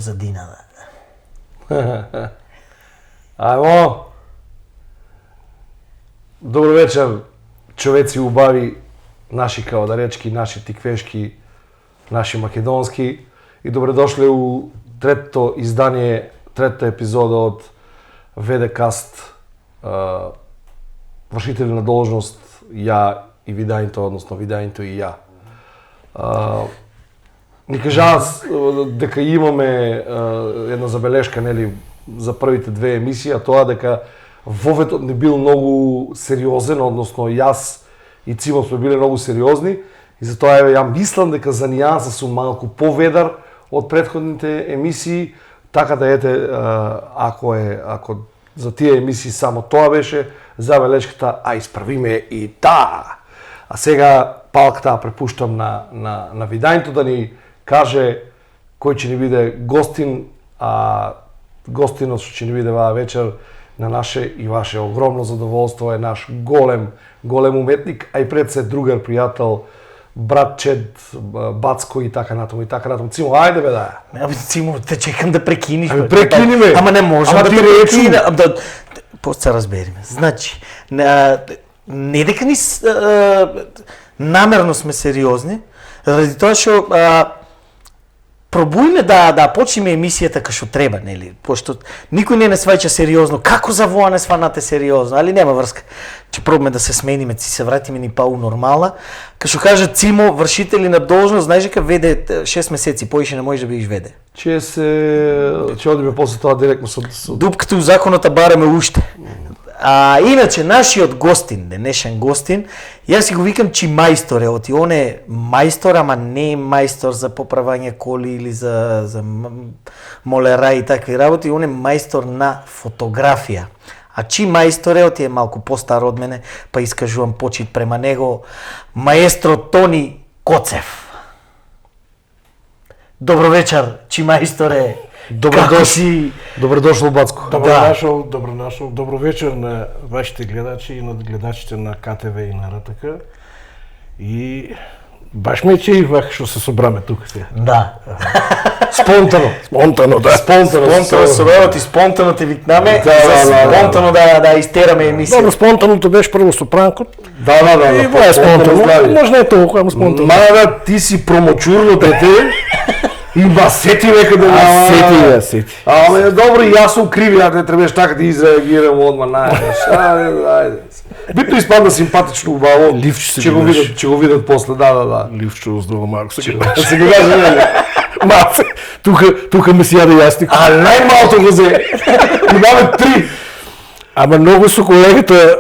позадината. Ајмо! Добро вечер, човеци убави, наши кавадаречки, наши тиквешки, наши македонски и добредошли у третото издание, третата епизода од ВД-каст, вршители на должност, ја и Видајнто, односно Видајнто и ја. Ни кажаа дека имаме една забелешка, нели, за првите две емисии, а тоа дека воветот не бил многу сериозен, односно јас и Цимо сме биле многу сериозни и затоа ја мислам дека за нијанса сум малку поведар од претходните емисии, така да ете, ако за тие емисии само тоа беше забелешката, а исправиме и таа. А сега палката препуштам на Видајнто да ни каже кој ќе ни биде гостин, а гостинот што ќе ни биде оваа вечер на наше и ваше огромно задоволство е наш голем уметник, а и пред се другар, пријател, брат, чед, Бацко и така натаму и така натаму. Цимо, ајде бе да. Абе Цимо, те чекам да прекиниш. Абе прекини ме. Ама не можам да ти прекина. После разбериме. Значи, не дека ни намерно сме сериозни, заради тоа што пробујме да почнеме емисијата како што треба, нели? Пошто никој не сваќа сериозно. Како за воа не сванате сериозно? Али нема врска. Ќе пробаме да се смениме, си се вратиме ни пау нормала. Како што кажа Цимо, вршители на должност, знаеш дека веде 6 месеци, поише не можеш да бидеш веде. Ќе одиме после тоа директно со дупката у законот бараме уште. А иначе нашиот гостин, денешен гостин, јас си го викам Чимајстор е, оти он е мајстор, ама не е мајстор за поправање коли или за молера и такви работи, он е мајстор на фотографија. А Чимајстор е, оти е малку постар од мене, па искажувам почит према него, маестро Тони Коцев. Добро вечер, Чимајсторе. Добродошол, Бацко. Добро нашол, добро вечер на вашите гледачи и на гледачите на КТВ и на РТК. И баш ме чеивах што се собраме тука сега. Да. Спонтано, да. Спонтано собрават и спонтано те викнаме, спонтано да истераме емисија. Добро, спонтаното беше прво со пранкот. Да. И тоа е спонтано. Може не е толку, ама спонтано. Мада, ти си промочурно дете. Има сети века да сети. Ама добро, и јас сум криви, а не требаш така да изреагирам одма, ајде. Битно испадна симпатично убаво. Ливче ќе го видат после, да. Ливче оздолу малку се Се го кажа, не. Мафе, тука ме си јаде јасник. А најмалото го зе. Имаме 3. Ама многу со колегата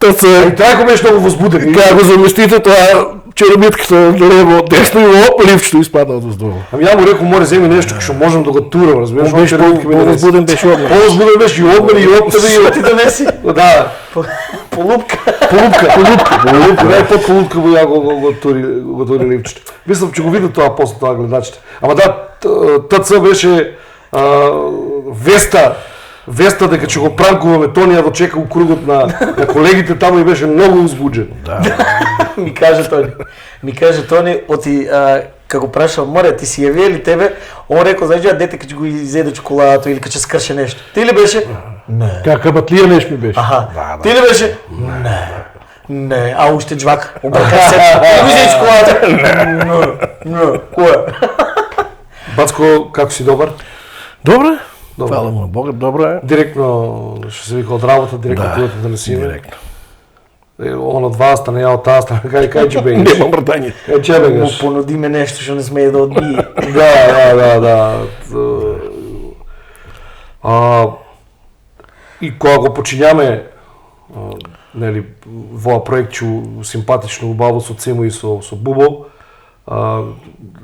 И трајко беше многу возбуден. Кога го заместите тоа черемитката лево, десно и оп, ливчето испадна од оздолу. Ами ја му рекол, море земи нешто што можам да го турам, разбираш? Он беше по-возбуден беше од мене. По-возбуден беше и од мене и од тебе и од ти донеси? Да. Полупка. Не под полупка му ја го тури ливчето. Мислам че го видат тоа после тоа гледачите. Ама да, ТЦ беше Веста дека ќе го пранкуваме, Тони ја дочека у кругот на колегите таму и беше многу узбуџен. Да. Ми каже Тони, оти како прашал, море, ти си ја вели тебе, он рекол, знаеш, дете кога ќе го изеде чоколадато или кога ќе скрше нешто. Ти ли беше? Не. Како батлија неш ми беше. Аха. Ти ли беше? Не. А уште джвака. Обрка се. Го изеде чоколадато. Не. Која? Бацко, како си добар? Добре. Фала му на Бога, добро е. Директно што се вика од работа, директно пилотот да не си име. Директно. Он од вас стане, ја од таа стане, кај ќе бегаш? Немам брадање. Кај ќе бегаш? Му понудиме нешто што не смее да одбие. Да. И кога го почињаме, нели, воа проектчу симпатично убаво со Цимо и со Бубо,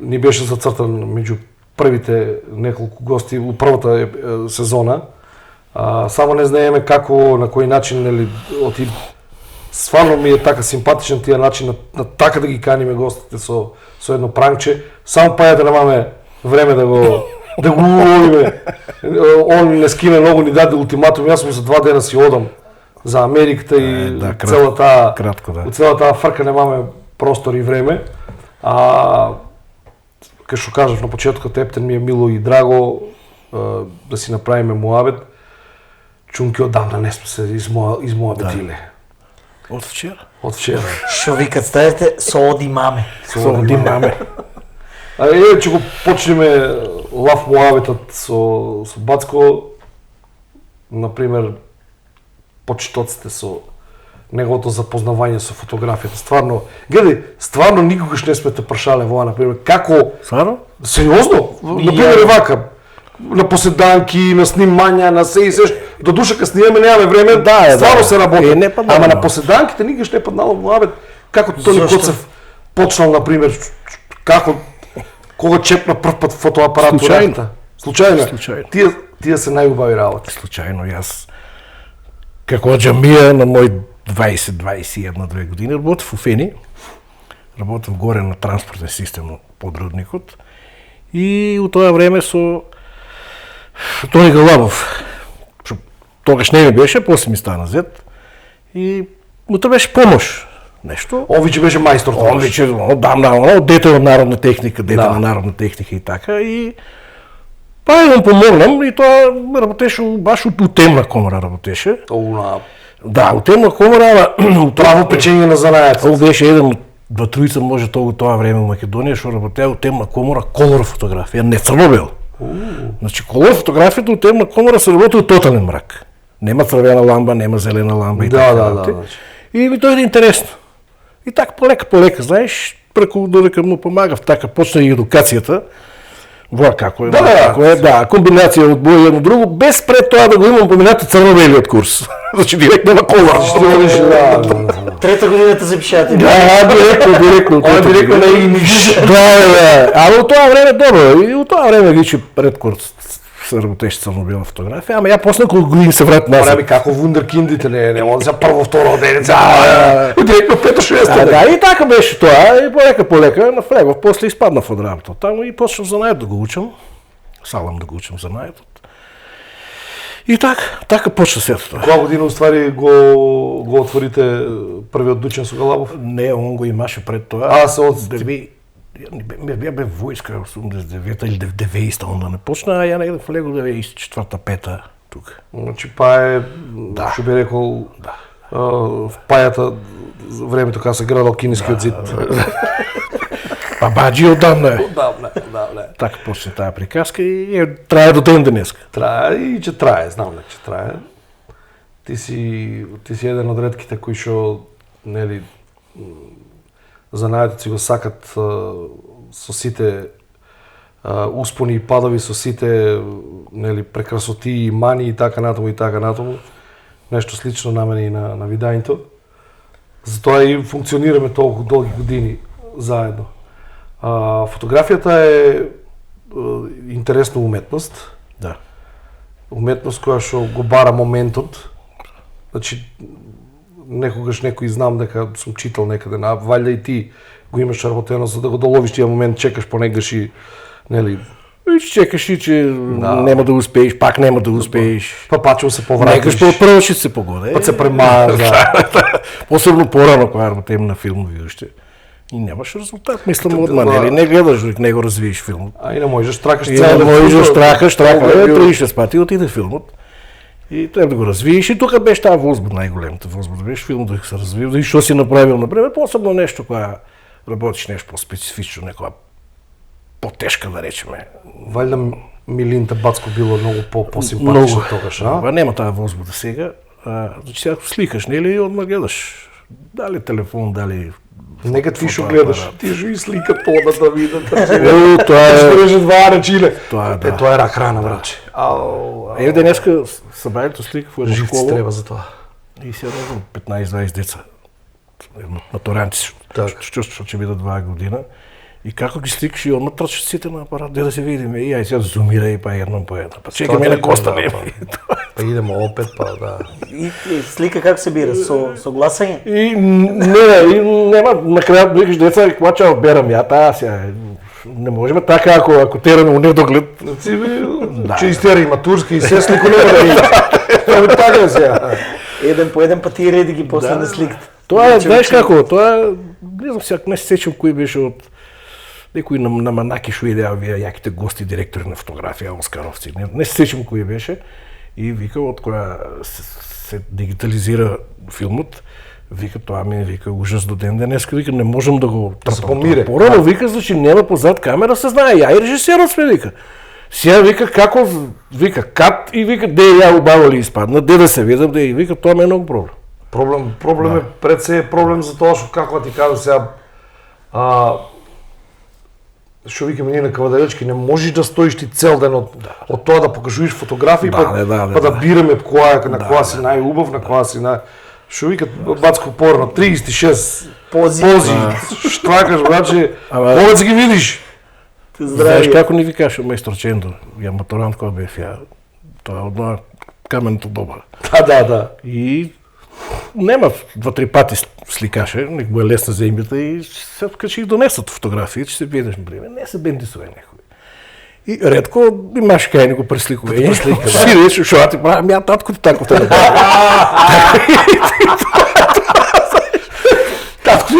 ни беше зацртан меѓу првите неколку гости у првата сезона. Само не знаеме како, на кој начин, нели, оти стварно ми е така симпатичен тие начин на така да ги каниме гостите со едно пранкче. Само па да немаме време да го уловиме. Он не скине многу, ни даде ултиматум, јас сум за 2 дена си одам за Америката и целата фрка немаме простор и време. кај што кажав на почетокот, ептен ми е мило и драго да си направиме муабет. Чунки одамна не сме се измуабетиле. Од вчера. Од вчера. Што ви кад ставите со оди маме. Со маме. А ќе го почнеме лав муабетот со Бацко. Например, почитоците со неговото запознавање со фотографијата. Стварно, гледај, стварно никогаш не сме те прашале во например, како... Стварно? Сериозно? Например, вака, на поседанки, на снимања, на се и се, до душа кога снимаме немаме време, стварно се работи. Ама на поседанките никогаш не паднало муабет, како Тони Коцев почнал, например, како, кога чепна прв пат фотоапарат. Случајно. Тие се најубави работи. Случајно, јас како џамија на мој 20-21-2 години работев во Фени, работев горе на транспортен систем на подрудникот и у тоа време со Тони Галабов, што тогаш не ми беше, после ми стана зет и му требаше помош. Нешто. Овиче беше мајстор тогаш. Овиче, дете од народна техника, на народна техника и така и па ја му помогнам и тоа работеше баш у темна комора работеше. Да, у темна комора, право печење на занајат. Тоа беше еден од два-тројца може тоа време во Македонија што работеа у темна комора колор фотографија, не црно-бел. Значи колор фотографијата у темна комора се работи у тотален мрак. Нема црвена ламба, нема зелена ламба и така. Да. И ми дојде интересно. И така полека, знаеш, преку додека му помагав, така почна и едукацијата. Во како е, комбинација од боја едно друго, без пред тоа да го имам поминато црно-белиот курс. Значи директно на колор. Трета годината запишате. Да, директно. Директно на имидж. Да. А во тоа време добро, и во тоа време вичи пред курс се работеше црно-бела фотографија, ама ја после колку години се врат назад. Прави како вундеркиндите, не може за прво, второ денеца. Директно пето, шесто. Да, и така беше тоа, и полека нафлегов, после испаднав од работа. Таму и почнав занајот да го учам. Салам да го учам занајот. И така почна сето тоа. Која година уствари го отворите првиот дуќан со Галабов? Не, он го имаше пред тоа. А, се од... Ја бе војска 89-та или 90-та, онда не почна, а ја негде влегол 94-та-5-та тука. Значи па е, што би рекол, в пајата времето кога се градал Кинескиот зид. Па баджи одамна е. Одамна. Така почне таа приказка и трае до ден денеска. Трае и ќе трае, знам дека ќе трае. Ти си еден од ретките кои што, нели, занајдот си го сакат со сите успони и падови, со сите, нели, прекрасоти и мани и така натаму. Нешто слично на мене и на видањето. Затоа и функционираме толку долги години заедно. Фотографијата е интересна уметност. Да. Уметност која што го бара моментот. Значи, некогаш некој знам дека сум читал некаде, валјда и ти го имаш работено за да го доловиш тие момент, чекаш понекогаш и, нели... И чекаш и че нема да успееш, пак нема да успееш. Па пачево се повратиш. Некаш прво ќе се погоди. Па се премаза. Посебно порано кога работим на филмови уште. И немаш резултат, мислам одма, нели? Не гледаш док не го развиеш филмот. А и не можеш тракаш цел. Не можеш тракаш, 36 пати отиде филмот. И треба да го развиеш и тука беше таа возбуда, најголемата возбуда беше филмот да се развива, и што си направил, например, посебно нешто кога работиш нешто по-специфично, некоја потешка да речеме. Валјда Милинта Бацко било многу по-симпатично тогаш, а? Па нема таа возбуда сега. Значи сега сликаш, нели, одма гледаш дали телефон, дали нека ти што гледаш, ти што и слика пода да видат. Тоа е што режат два речиле. Тоа да. Тоа е рак рана, браче. Еве денеска сабајето слика во една школа. Треба за тоа. И се родил 15-20 деца. Матуранти, што ќе бидат 2 година. И како ги сликаш и одма трчат сите на апарат, да се видиме. И ај сега зумирај па едно по едно. Па чекај мене коста нема. Па идемо опет, па да. И слика како се бира? Со гласање? И нема, на крајот викаш деца, квача берам ја, таа сега. Не можеме така ако тераме у недоглед. Че истера и матурска и се слико нема да иде. Така сега. Еден по еден па ти реди ги после на сликата. Тоа е, знаеш како, тоа не знам сега не се сеќам кој беше од некои на Манаки шо идеа овие јаките гости, директори на фотографија, оскаровци. Не се сеќам кој беше и вика од која се дигитализира филмот, вика тоа ми вика ужас до ден денеска, вика не можам да го се помире. Порано вика значи нема позад камера се знае, ја и режисерот сме вика. Сега вика како вика кат и вика де ја убаво ли испадна, де да се видам, де и вика тоа ме е многу проблем. Проблем е пред се проблем за тоа што како ти кажам сега што викаме ние на кавадаречки, не можеш да стоиш ти цел ден од тоа да покажуваш фотографии, па да бираме која на која си најубав, на која си што викат Бацко порно 36 пози штракаш браче, кога ги видиш. Знаеш како ни викаш мајстор Чендо, ја моторант кој бев ја, тоа од каменото доба. Да. И нема 2-3 пати сликаше, нек му е лесна земјата и се кога ќе ги донесат фотографии, ќе се видиш например, не се бендисува некој. И ретко имаш кај него пресликување. Си рече што ти правам, ја татко ти тако те направи. Татко ти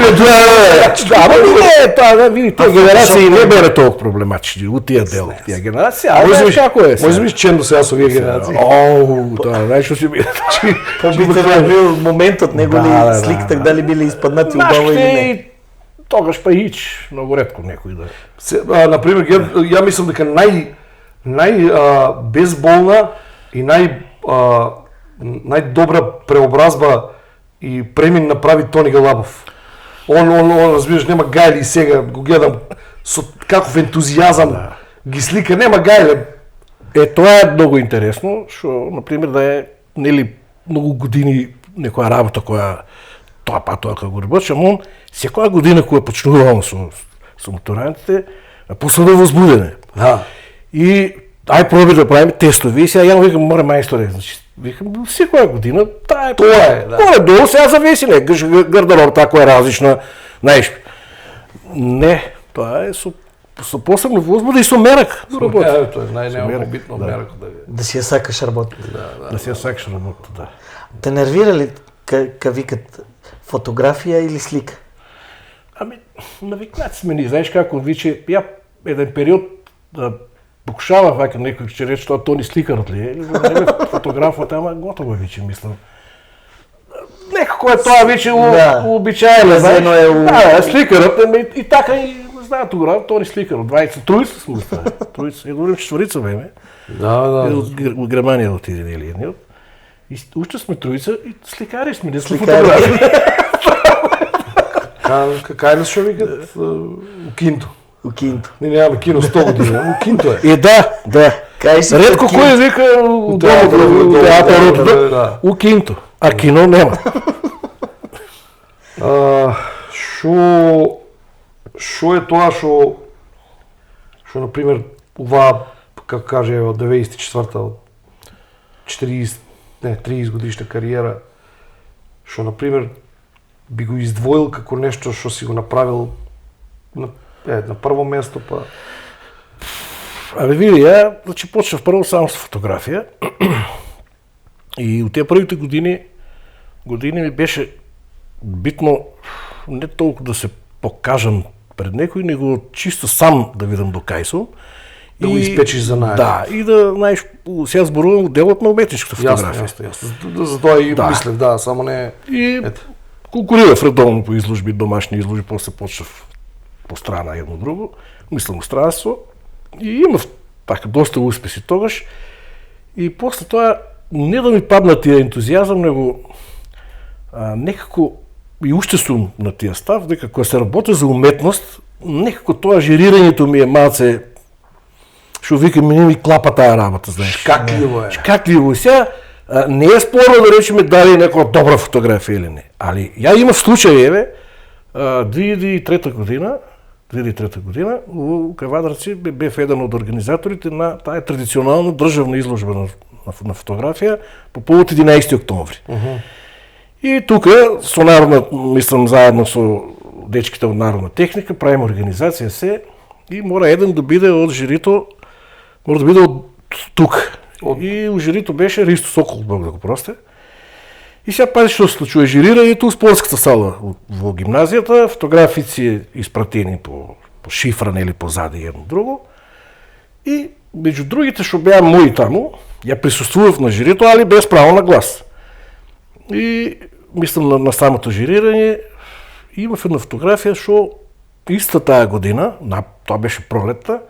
ама не, тоа види, тие генерации не бере толку проблематични, у тие дел, тие генерации, а знаеш како е се. Може би Чендо сега со овие генерации. Тоа, знаеш што си биде. Побитен е бил моментот, него ли сликите дали били испаднати убаво или не. Тогаш па ич, многу ретко некој да. Например, ја мислам дека безболна и најдобра преобразба и премин направи Тони Галабов. Он разбираш, нема гајли и сега го гледам со каков ентузијазам ги слика, нема гајле. Тоа е многу интересно, што например да е нели многу години некоја работа која тоа како го работеше, он секоја година кога почнувам со моторантите, посебно возбудене. Да. И ај проби да правиме тестови, сега ја викам море мајсторе, значи викам секоја година тоа е. Тоа долу сега зависи, не гардероб тако е различна, знаеш. Не, тоа е со посебно возбуда и со мерак. Тоа е најнебитно мерак да си ја сакаш работа. Да си ја сакаш работа, да. Те нервира ли ка викат фотографија или слика? Ами, навикнати сме ни, знаеш како, виче, ја еден период покушавах вака некој ќе рече тоа Тони сликарот ли е, фотографот, ама готово виче, мислам. Некако е тоа виче уобичаено, знаеш. Да, сликарот, и така и знаат тука, Тони сликарот, тројца сме остави. Тројца, едно четворица беме. Да. Од Германија отиде или едниот. И уште сме тројца и сликари сме, не сме фотографи. Кај што викат у Кинто. У Кинто. Не немаме кино 100 години, у Кинто е. Да. Ретко кој вика у театарот, у Кинто, а кино нема. Шо е тоа што например ова како каже од 94-та од 30 годишна кариера, што например би го издвоил како нешто што си го направил на прво место, па... Абе види, ја значи почнав прво само со фотографија и у тие првите години ми беше битно не толку да се покажам пред некој, него чисто сам да видам до кај сум. Да го испечиш за најад. Да, и да, знаеш, сега зборувам делот на уметничката фотографија. Јасно. За тоа и мислев, да, само не... И конкурирав редовно по изложби, домашни изложби, после почнав по страна едно друго, мислам странство, и имав така доста успеси тогаш, и после тоа не да ми падна тие ентузијазам, него некако и уште сум на тие став, дека кога се работи за уметност, некако тоа жирирањето ми е малце, што викам, не ми клапа таа работа, знаеш. Шкакливо е. Шкакливо. Сега, не е спорно да речеме дали некоја добра фотографија или не, али ја имав случај, 2003 година, у Кавадарци бев еден од организаторите на таа традиционална државна изложба на фотографија по повод 11 октомври. И тука со народна, мислам заедно со дечките од Народна техника, правиме организација се и мора еден да биде од жирито, мора да биде од тука. И у жирито беше Ристо Сокол, Бог да го прости. И сега пази што се случува, жирирањето у спортската сала во гимназијата, фотографици испратени по по шифра, нели позади едно друго. И меѓу другите што беа мои таму, ја присуствував на жирито, али без право на глас. И мислам на самото жирирање, имав една фотографија што иста таа година, тоа беше пролетта,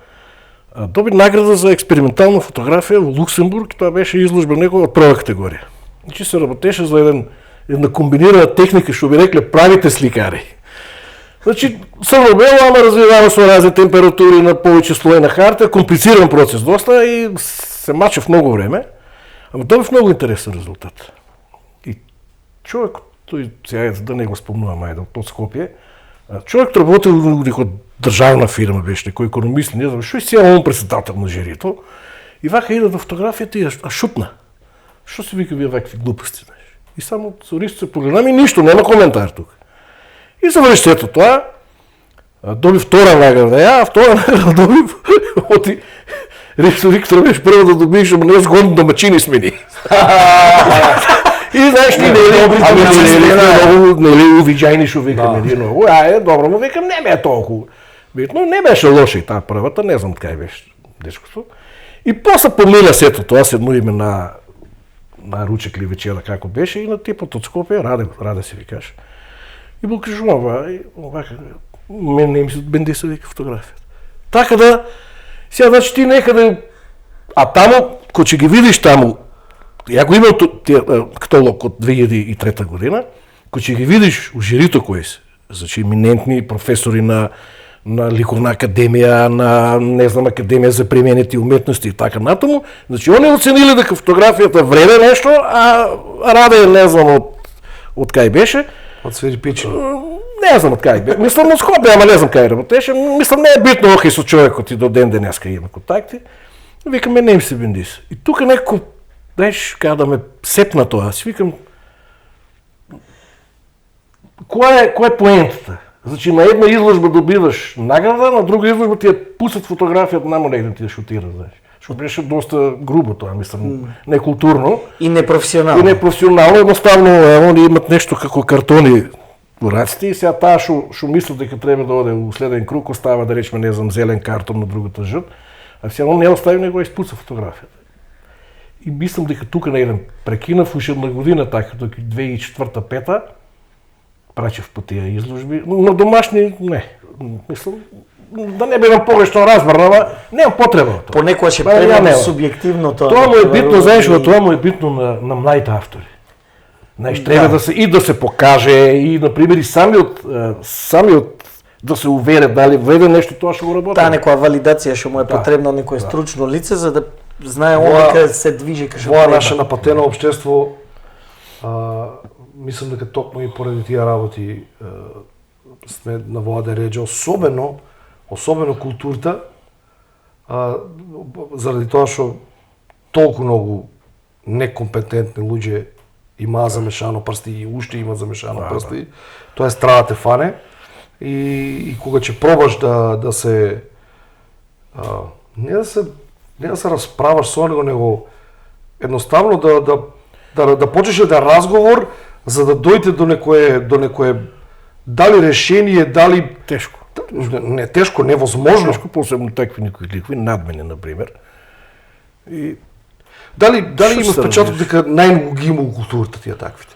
доби награда за експериментална фотографија во Луксембург, тоа беше изложба некоја од прва категорија. Значи се работеше за една комбинирана техника, што би рекле правите сликари. Значи, црно-бело, ама развиваме со разни температури на повеќе слои на харта, комплициран процес доста и се мачев многу време, ама добив многу интересен резултат. И човек, тој сега да не го спомнувам, ајде, од Скопје, човек работел во некоја државна фирма, беше некој економист, не знам, што е сега он председател на жирито, и вака иде до фотографијата и шутна. Што се вика вие вакви глупости, знаеш? И само со ристо се погледам и ништо, нема коментар тука. И заврши сето тоа, доби втора награда, а втора награда добив, оти Виктор беше прво да добиш, ама не згодно домачини смени. И знаеш ти, нели увиđајни што викаме, едно, добро, но викам, не бе толку. Битно, не беше лошо и таа првата, не знам кај беше дечкото. И после помина сето тоа, седно име на ручек или вечера како беше и на типот од Скопје, Раде се викаш. И му кажу, мен не ми се бенди се вика фотографијата. Така да, сега значи ти некаде, а таму, кој ќе ги видиш таму, ја го имам каталог од 2003 година, кој ќе ги видиш у жирито кои се, значи еминентни професори на ликовна академија, на, не знам, академија за применети уметности и така натаму, значи они оценили дека фотографијата вреде нешто, а Раде, не знам од кај беше, од Свери Печени. Не знам од кај беше. Мислам на Скопје, ама не знам кај работеше. Мислам не е битно охај со човекот и до ден денеска има контакти. Викаме не им се бендис. И тука некој, знаеш, кај да ме сепна тоа, си викам која е поентата? Значи на една изложба добиваш награда, на друга изложба ти ја пуснат фотографијата, намо негде ти ја шутира, знаеш. Што беше доста грубо тоа, мислам, некултурно. И непрофесионално. И непрофесионално, едноставно, они имат нешто како картони во раците и сега таа што мислат дека треба да оде у следен круг, остава да речеме, не знам, зелен картон на другата жрт, а сега он не остави, него испуца фотографијата. И мислам дека тука на еден прекинав уште една година, така, доки 2004-2005 прачев по тие изложби, но на домашни не. Мислам, да не бидам погрешно разбран, ама немам потреба. Понекогаш е преварно субјективно тоа. Тоа му е битно, знаеш, тоа му е битно на младите автори. Знаеш, треба да се покаже и на пример и самиот да се уверат дали вреде нешто тоа што го работи. Таа некоја валидација што му е потребна некое стручно лице за да знае кај се движи кај што треба. Во наше напатено општество мислам дека токму и поради тие работи сме на вода реџа, особено културата, заради тоа што толку многу некомпетентни луѓе имаа замешано прсти и уште имаат замешано прсти, тоа е страда те фане и кога ќе пробаш да се не да се расправаш со него едноставно да почнеш да разговор за да дојде до некое дали решение, дали тешко. Не тешко, невозможно. Тешко, посебно такви ликви, надмени, например. И дали има впечаток дека најмногу ги има у културата тие таквите?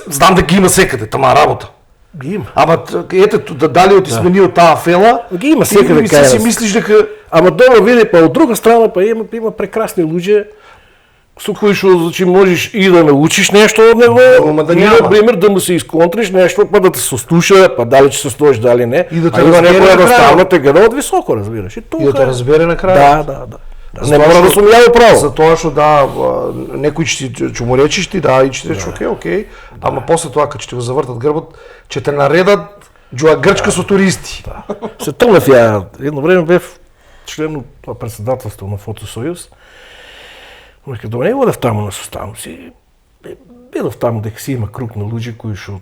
Знам дека ги има секаде, тама работа. Ги има. Ама ете дали оти сменио таа фела? Ги има секаде кај си мислиш дека ама добро види, па од друга страна па има прекрасни луѓе со кои што значи можеш и да научиш нешто од него, и например да му се исконтриш нешто, па да те сослуша, па дали ќе се стоиш, дали не. И да те разбере едноставно те гледа од високо, разбираш. И да те разбере на крај. Да. Не мора да сум ја право. За тоа што некој ќе му речиш ти, и ќе речеш окей, ама после тоа кога ќе го завртат грбот, ќе те наредат џоа Грчка со туристи. Се тргнав ја, едно време бев член на председателство на Фотосојуз. Кога не одев таму на составници, бидов таму дека си има круг на луѓе кои што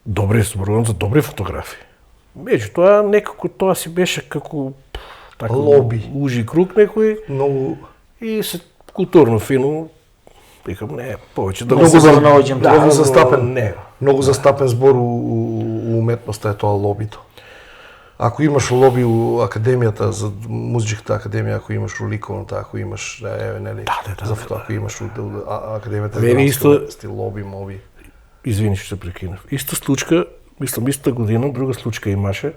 добри зборувам за добри фотографии. Меѓутоа некако тоа си беше како лоби, ужи круг некој, многу и се културно фино викам не, повеќе да го наоѓам. Многу застапен, многу застапен збор у уметноста е тоа лобито. ако имаш лоби у академијата, за музичката академија, ако имаш у ликовната, ако имаш, нели, за фото, ако имаш у академијата, Мене исто лоби, моби. Извини што се прекинав. Иста случка, мислам истата година, друга случка имаше.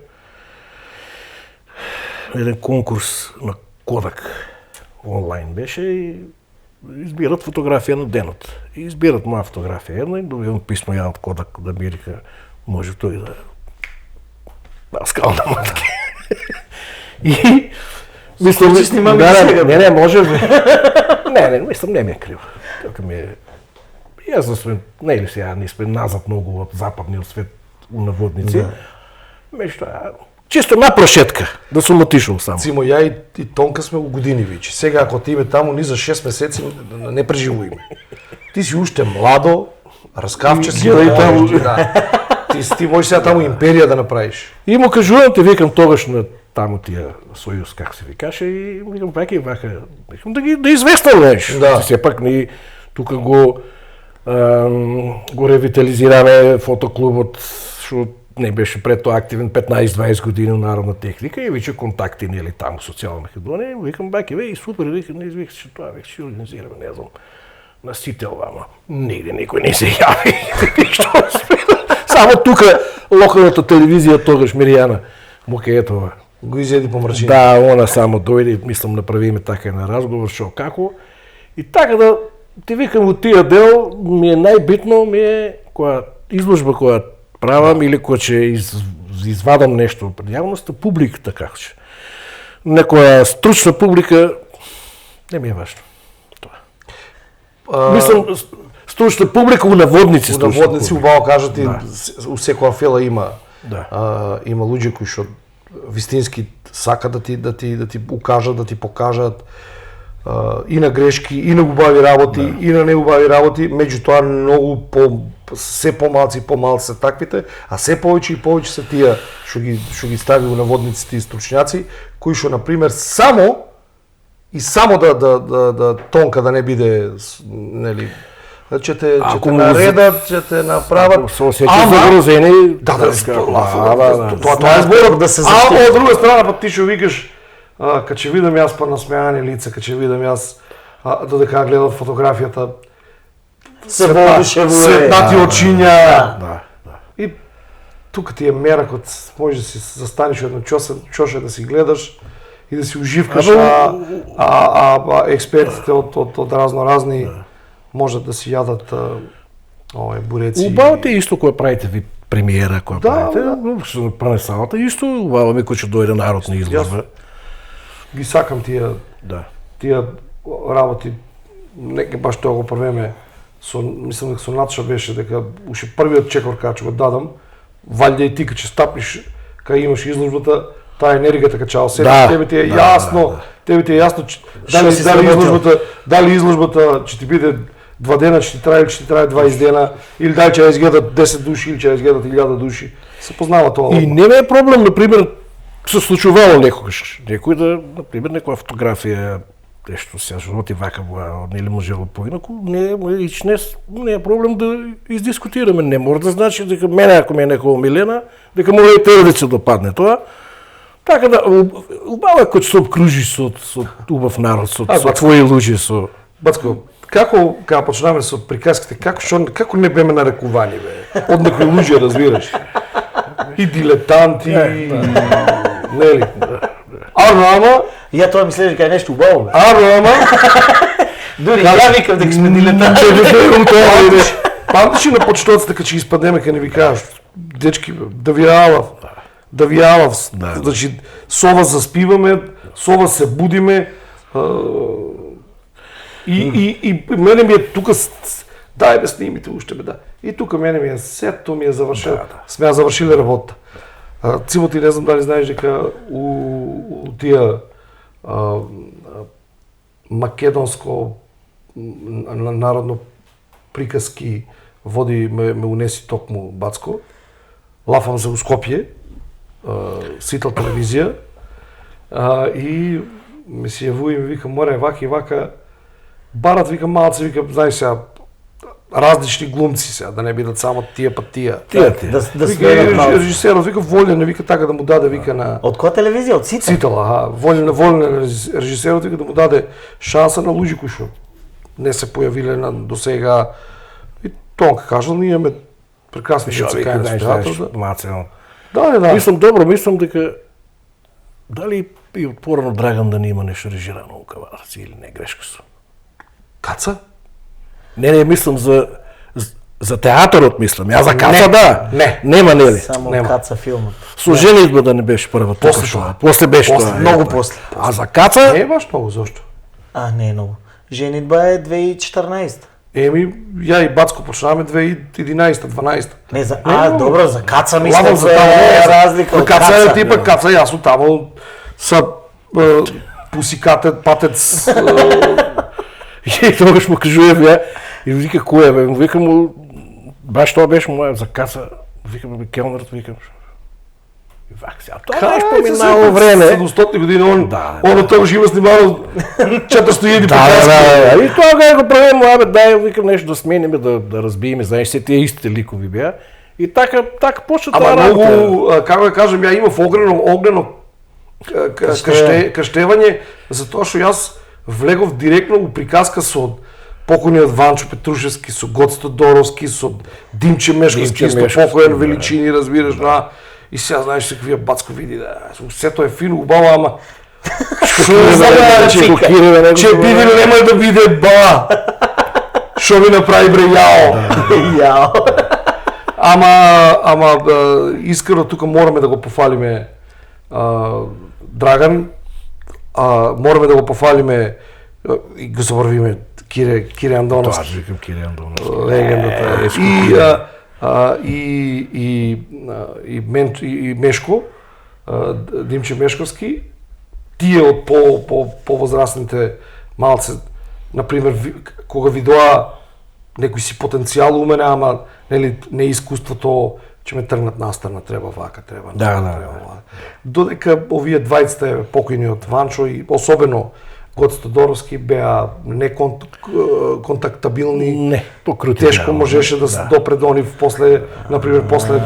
Еден конкурс на Кодак онлайн беше и избират фотографија на денот. И избират моја фотографија една и добивам писмо ја од Кодак од Америка. Може тој да скална матки. И мислам, не, може. Не, мислам, не ми е криво. Како ми е. Јас сме, не ли сега, ние сме назад многу од западниот свет у наводници. Меѓутоа, чисто на прошетка, да сум отишол само. Цимо, ја и Тонка сме у години веќе. Сега ако ти име таму ни за 6 месеци не преживуваме. Ти си уште младо, раскавче си, таму, да. Ти можеш сега таму империја да направиш. И му кажувам, те викам тогаш на таму тие сојуз, како се викаше, и викам вака и вака, викам да известам неш. Да. Сепак ни тука го ревитализираме фотоклубот, што не беше пред тоа активен 15-20 години народна техника и веќе контакти нели таму социјална Македонија. Викам баке, и супер, викам, не извикаш што тоа, веќе ќе организираме, не знам, на сител вама. Нигде никој не се јави. Само тука локалната телевизија тогаш Миријана Мукеетова Го изеди по мрачина. Да, она само дојде, мислам направиме така на разговор, што како. И така да ти викам во тие дел ми е најбитно ми е која изложба која правам или која ќе извадам нешто пред јавноста, публиката како ќе. Некоја стручна публика не ми е важно. Тоа. Мислам стручна публика у наводници. У наводници убаво кажат и Да. у секоја фела има. Да. Има луѓе кои што вистински сакат да ти укажат, да ти покажат и на грешки, и на убави работи, и на неубави работи, меѓутоа многу се помалци се таквите, а се повеќе и повеќе се тие што ги стави у наводниците и стручњаци, кои што на пример само да Тонка да не биде нели ќе те наредат, ќе те направат. Се осеќа загрозени. Тоа е зборот да се заштити. А од друга страна па ти што викаш, кога ќе видам јас па насмејани лица, кога ќе видам јас додека гледат фотографијата, се воодушевува. светнати очиња. Да. И тука ти е меракот, може да си застанеш едно чоше да си гледаш и да си уживкаш, а експертите од разни можат да си јадат буреци. Убавото е исто која правите ви премиера, која правите, да. пране салата, исто убаво ми кој ќе дојде народна изложба. Ги сакам тие работи, неке баш тоа го првеме, мислам дека со Наташа беше дека уште првиот чекор кога ќе го дадам, валјда и ти кога ќе стапиш, кога имаш изложбата, таа енергија така чао се, тебе ти е јасно, дали изложбата ќе ти биде 2 дена, ќе ти трае 20 дена, или дали ќе ја изгледат 10 души, или ќе ја изгледат 1000 души. Се познава тоа. И не е проблем, например, се случувало некогаш, некој да, например, некоја фотографија, нешто се животи вака нели можело поинаку, не е проблем да издискутираме. Не мора да значи дека мене ако ми е некоја омилена, дека мора и тебе да се допадне тоа. Така да, убаво е кој се обкружи со убав народ, со твои луѓе, со... Бацко, како почнаме со приказките, како не беме нарекувани, бе? Од некои луѓе, разбираш? И дилетанти, нели? Ама... Ја тоа мислиш дека е нешто убаво, бе. Ама... Дури ја викам дека сме дилетанти. Памтиш на почетоците кога ќе испаднеме, кога не ви кажеш, дечки, да ви алав, значи, со вас заспиваме, со вас се будиме, и мене ми е тука, дај бе снимите уште бе, да. И тука мене ми е сето ми е завршено, сме ја завршиле работа. Цимо, ти не знам дали знаеш дека у тие македонско народно приказки води ме унеси токму Бацко. Лафам за Скопје, Сител телевизија, и ми се јавува и ми вика, море, вака и вака, барат, вика, малце, вика, знаеш сега, различни глумци сега, да не бидат само тие па тие. Тие. Да Вика, сведат малку. режисерот вика Волен, вика така да му даде вика на Од која телевизија? Од сите? Цитела, Волен режисерот вика да му даде шанса на луѓе кои што не се појавиле до сега. И тоа ка кажал, ние имаме прекрасни деца кај нас театар. Да. Мислам дека дали и отпорано Драган да не има нешто режирано у Каварци или не грешка сум. Каца? Не, мислам за театарот мислам. Ја за Каца да. Не. Нема нели. Само Нема. Каца филмот. Со женитба да не беше прва После тука тоа. После беше После, тоа. Многу после. А за Каца? Не е баш многу, зошто? Не е многу. Женитба е 2014. Еми, ја и Бацко почнаваме 2011-12. Не за добро, за Каца мислам Ладно, за за таму не е разлика од Каца е Каца. типа Каца, јас сум таму са пусикатет, патец. И тогаш му кажував ја и вика кој е бе, викам му баш тоа беше моја за Каца, викам бе келнерот, викам. И вак сега, тоа беше поминало време. 700 години он Да, он тогаш има снимано 400 Да. И тоа го правиме, абе дај викам нешто да смениме, да разбиеме, знаеш се тие истите ликови беа. И така почна таа Ама работа. многу, како да кажем, ја имав огнено каштевање, затоа што јас влегов директно у приказка со покојниот Ванчо Петрушевски, со Гоцто Доровски, со Димче Мешковски, исто покоен величини, разбираш, и сега знаеш се каквија Бацко види, да, сето е фино, убаво, ама што че биде нема да биде ба. Што ми направи бре јао. Ама искрено тука мораме да го пофалиме Драган, мораме да го пофалиме и го заборавиме Кире Андоновски. Тоа викам Кире Андоновски. Легендата. И Мешко, Димче Мешковски, тие од повозрастните малце, например, кога видоа некој си потенцијал у мене, ама нели не искуството, ќе ме тргнат настрана, треба вака, треба вака. Додека овие двајцата покојниот Ванчо и особено Гоцто Доровски беа неконтактабилни. Не, покрути. Тешко можеше да се допре до нив после, например, после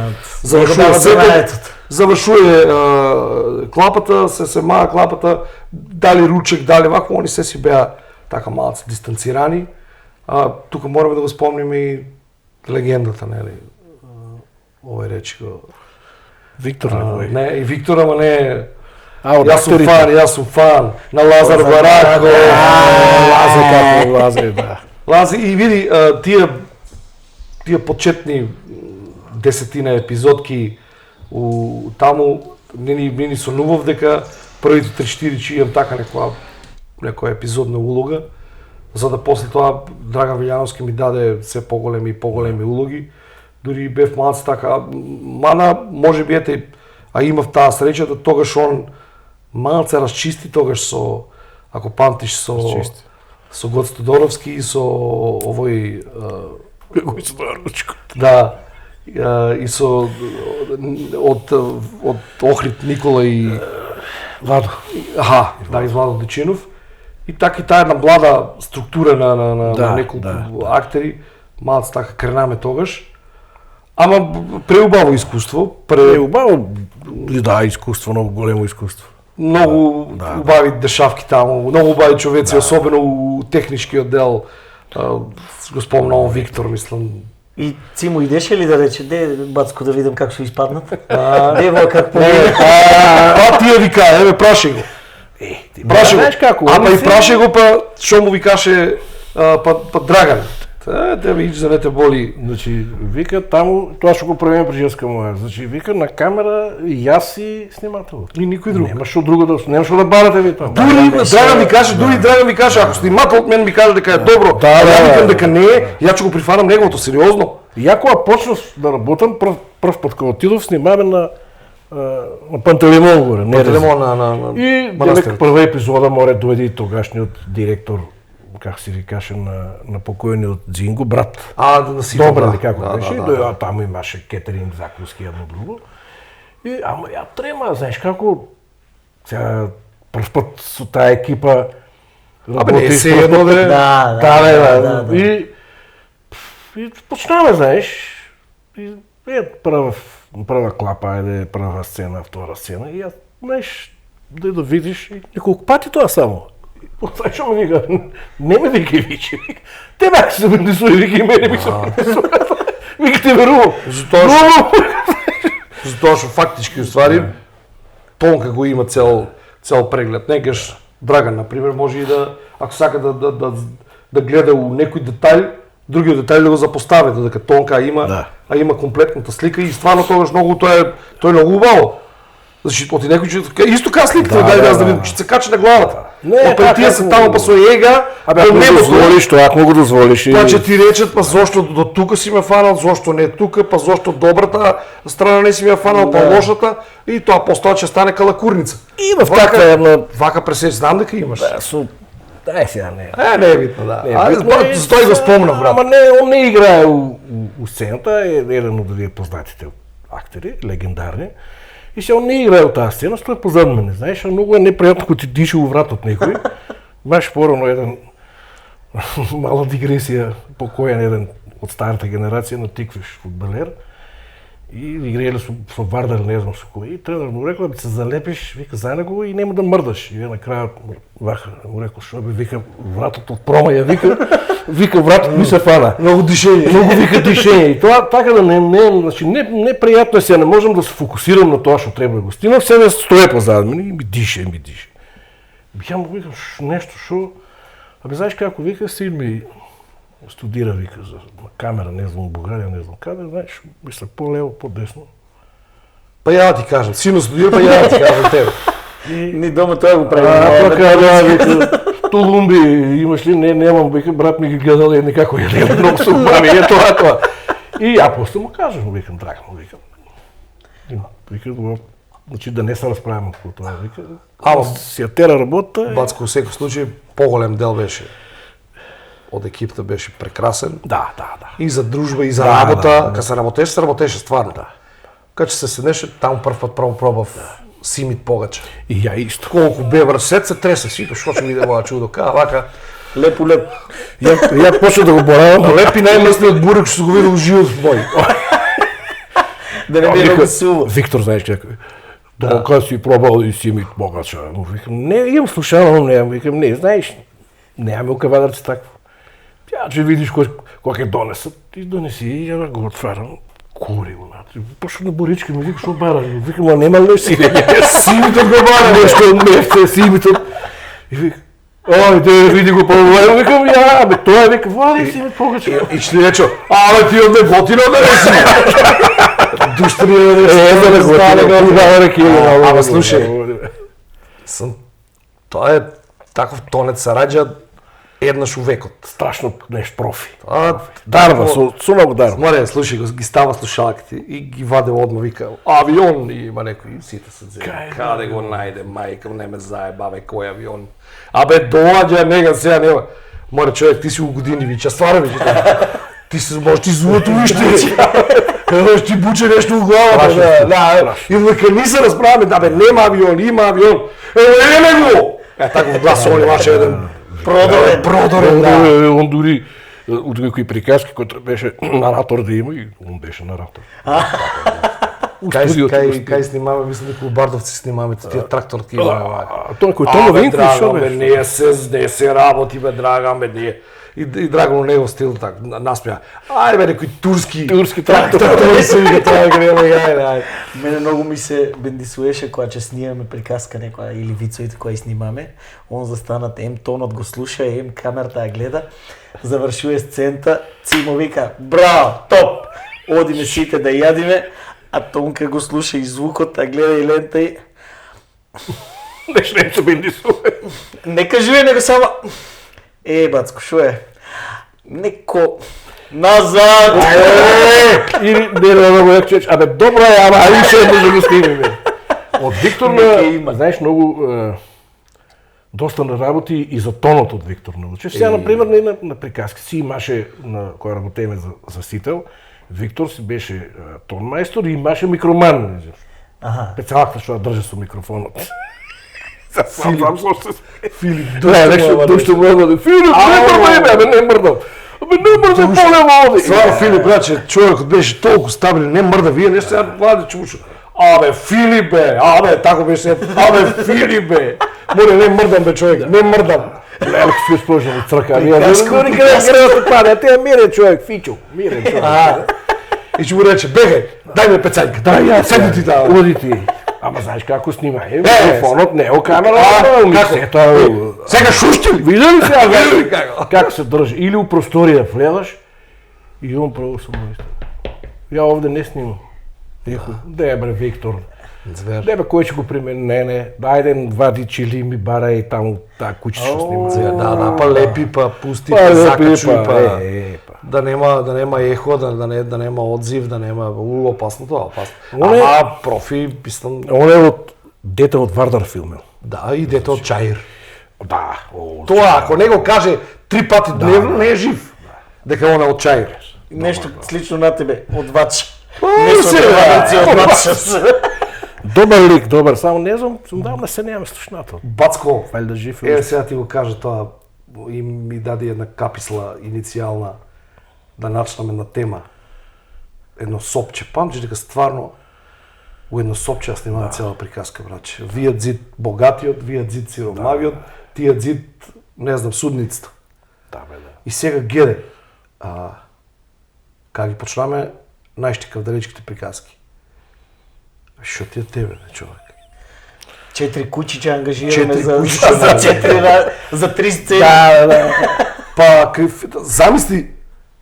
завршува клапата, се маа клапата, дали ручек, дали вако, они се си беа така малце дистанцирани. Тука мораме да го спомниме и легендата, нели? Овој речи го. Виктор Левој. Не, и Виктор, ама не. Јас сум фан на Лазар Барако. Лазар, да. Лази и види тие почетни десетина епизодки таму не ни сонував дека првите 3-4 че имам така некоја епизодна улога, за да после тоа Драган Вилјановски ми даде се поголеми и поголеми улоги. Дури бев малце така, мана можеби ете, а имав таа среќа да тогаш он малце расчисти тогаш со, ако памтиш, со Гоцто Доровски и со овој да, и со од Охрид Никола и Владо. Да, и Владо Дечинов. И така и таа една млада структура на неколку актери, малце така кренаме тогаш. Ама преубаво искуство, Преубаво, да, искуство, многу големо искуство. Многу убави дешавки таму, многу убави човеци, особено у техничкиот дел. Го спомнам Виктор, мислам. И Цимо идеше ли да рече, Бацко, да видам как ќе испаднат? Дево как Тие вика, еве праши го. Праши го. Ама и праши го, па што му викаше па Драган. Тебе ич за не те боли. Значи, вика таму, тоа што го правиме прическа моја. Значи, вика на камера јас и снимател. И никој друг. Нема што друго нема што да барате ви таму. Дури Драган ми каже, ако снимател од мен ми каже дека е добро, ја викам дека не е, ја ќе го прифанам неговото сериозно. Ја кога почнав да работам, прв пат кога отидов снимаме на Пантелеймон горе, не на и дека прва епизода море дојде и тогашниот директор, как се викаше, на покојниот Дзинго, брат. Да си Добра ли како беше, дојде таму имаше кетеринг, закуски, едно друго. И ама ја трема, знаеш како сега прв пат со таа екипа не се едно Да. И И почнаваме, знаеш. И прва клапа, прва сцена, втора сцена. И аз, знаеш, да видиш няколко пъти това само. Знаеш, ме вика, не ме вика и вичи. Те бяха се бендисуи, вика и мене ми се бендисуи. Вика, те верувам. Затоа што фактички уствари Тонка го има цел преглед. Некаш Драган, например, може и да, ако сака да гледа у некој детайл, другиот детайл да го запостави, додека Тонка има комплетната слика и стварно тогаш многу тоа е многу убаво. Зашто оти некој че исто ка сликата, дај да видам, че се качи на главата. Опет тие се таму па со ега, ако не дозволиш тоа, ако го дозволиш. Па че ти речат, па зошто до тука си ме фанал, зошто не тука, па зошто добрата страна не си ме фанал, па лошата и тоа постава че стане калакурница. Има таква една вака пресеч, знам дека имаш. Дай сега не. Не е битно, да. Стои го спомнав, брат. Ама не, он не играе у сцената, е еден от вие познатите актери, легендарни. И сега он не играе от тази сцена, стои позад мене, знаеш, а много е неприятно, като ти диша у врат от некой. Имаш по-рано един мала дигресия, покоен един от старата генерация на тиквиш футболер. И играли со Вардар, не знам со кој. И тренер му рекол да се залепиш, вика, за него и нема да мрдаш. И накрая му рекол, шо бе, вика, вратот од прома ја вика вратот ми се фана. Много дишење. Много вика дишење. И тоа така да значи непријатно е се, не можам да се фокусирам на тоа што треба да го стигнам, себе стоја позад мене и ми дише. Ја му викам нешто шо. Абе знаеш како вика, син ми студира, вика, за камера, не знам, Бугарија, не знам каде, знаеш, мисля, по-лево, по-десно. Па ја да ти кажам, сино студира, па ја да ти кажам тебе. Ни дома тоа го прави. Вика, Толумби, имаш ли? Не, немам, вика, брат ми ги гледал и никако ја не много се убави, тоа. И ја после му кажам, викам, драга му, викам. Вика, значи да не се разправяме по тоа, вика. Си ја тера работа. Бацко, во секој случај, поголем дел беше од екипата беше прекрасен. Да. И за дружба, и за работа. Кога се работеше стварно. Кога че се седнеше, таму прв пат пробав Симит Погача. И ја исто. Колку бебар сет се тресе, свика, што ќе ми да бъда чудо, вака. Леп. Ја почна да го боравам. Леп и најместниот бурек што го видел живот мој. Да не ми го сува. Виктор, знаеш како? Кога си пробал и Симит Погача. Викам, не, имам слушано, викам, не, знаеш, немаме у кавадарци такво. Ја че видиш кој ќе донесат и донеси и ја го отварам. Кури го натри. Почна на боричка ми вика, што бара? Викам, а нема ли си? Симитот го бара. Нешто мефте, Симитот. И вика, ајде, види го по-добре. Викам, ја, бе, тоа е, вика, вали Симит Погача. И ще ти речо, абе ти од неготино да не си. Душтрија да не си. Абе, слушај. Тоа е таков тонет се раѓа еднаш у векот. Страшно нешто профи. Дарва, со многу дарва. Море, слушај, ги става слушалките и ги ваде одма, вика, авион, и има некој, сите се зема. Каде го најде, мајка, не ме заебаве, кој авион. Абе, доаѓа, нега сега нема. Море, човек, ти си у години, вича, стварно вича. Ти се може ти злото виште. Кажеш, ти буче нешто у главата. Да, и века ни се разправаме, да бе, нема авион, има авион. Еме го! Тако в глас он имаше еден продорен, да. Он дури од некои приказки кој беше наратор да има и он беше наратор. Кај снимаме, мислам дека у Бардовци снимаме тие тракторки. Тоа кој тоа винки шо беше? Не се работи бе, Драган бе, не. И Драган у него стил так наспеа. Ајде бе, некој турски трактор. Тоа се вика, тоа грело, ајде. Мене многу ми се бендисуеше кога ќе снимаме приказка некоја или вицовите кои снимаме. Он застанат, тонот го слуша, камерата ја гледа. Завршува сцената, Цимо вика, браво, топ! Одиме сите да јадиме, а Тонка го слуша и звукот, а гледа и лента и... Не се бендисуе. Не кажуе, него само... Бацко, шо е? Неко... Назад! Или не го речеш, абе добро е, ама ајше да го снимиме. Од Виктор знаеш многу доста на работи и за тонот од Виктор научиш. Сега например на приказки си имаше на кој работеме за Сител, Виктор си беше тон мајстор и имаше микроман. Специјалната што држа со микрофонот. Филип, душто му е, Филип, не мрдам, не мрдам. не мрда поле води. Стварно Филип, браче, човекот беше толку стабилен, не мрда, вие не сега млади чумушо. Абе, Филип бе, абе, тако беше, абе, Филип бе. Море, не мрдам бе, човек, не мрдам. Лелко се спложено од црка. Дори къде се паде, те мирен човек, Фичо, мирен човек. И ќе му рече, бегај, дај ме пецајка, дај ја, седи ти таа. Оди ти. Ама знаеш како снима? Телефонот не е камера. Како? Сега шушти ли? Види ли сега? Види ли како? Како се држи? Или у просторија влезаш и он право со мојста. Ја овде не снимам. Еко, де бре Виктор. Звер. Де бе кој ќе го примени? Не, дајде вади чили ми бара и таму таа куќа што снима. Да, па лепи, па пусти, Па па лепи, закачуј, па, па да нема ехо, да нема одзив, да нема опасно тоа, опасно. Оне- Ама профи, пистам, Он е од дете од Вардар филмел. да, и дете од Чаир. Да, Тоа, ако не го каже 3 пати дневно, не е жив. Дека он е од Чаир. Нешто слично на тебе, од Вач. Не се, од Вач. добар лик, добар, само не знам, сум давна се немам слушнато. Бацко, Валјда жив е, сега ти го кажа тоа, и ми даде една каписла иницијална да начнеме на тема. Едно сопче, памтиш дека стварно у едно сопче ја снимава цела приказка, браче. Вијат зид богатиот, вијат зид сиромавиот, тијат зид, не знам, судницата. Да, бе, да. И сега геде, кога ги почнаме најштикавдалечките приказки. Што ти е тебе, бе, човек? 4 куќи ќе ангажираме 4 за куќи ќе за 4 за 3 сцени. Да. Па, замисли,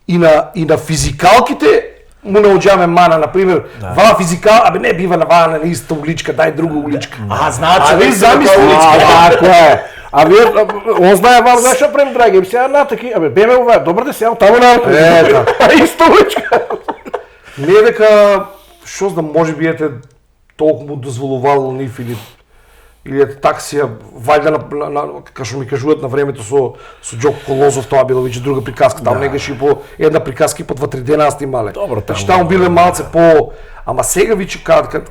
и на физикалките му наоѓаме мана, например, ваа физикал, абе не бива на ваа на иста уличка, дај друга уличка. Знаат А ви замисли, Така е. А вие, он знае вам зашо прем драги, сега на таки, абе беме ова, добар да сега таму на. Исто уличка. не е дека, што знам, може би ете толку му дозволувало нив или ете таксија, вајда како што ми кажуваат на времето со Џоко Колозов, тоа било веќе друга приказка, таму негаше и по една приказка и по 2-3 дена снимале. Добро, таму биле малце по, ама сега веќе кога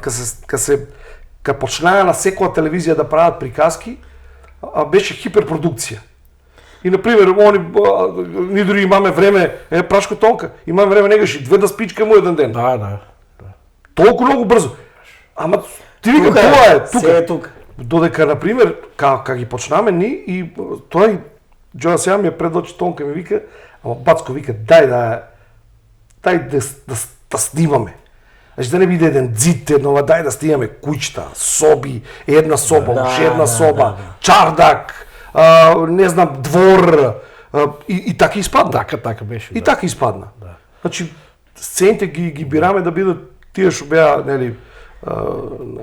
почнаа на секоја телевизија да прават приказки, беше хиперпродукција. И например, ни дури имаме време, Прашко Тонка, имаме време негаш и 2 да спичкаме еден ден. Да. Толку многу брзо. Ама ти вика тоа е тука. Се е тука. Додека например, кога ги почнаме ни и тој Џоја сега ми е пред очи Тонка ми вика, ама Бацко вика дај да снимаме. Значи да не биде еден зид, дај да снимаме куќта, соби, една соба, уште една соба, чардак, не знам, двор, и така испадна. Така беше. И така испадна. Значи, сцените ги бираме да бидат тие што беа, нели,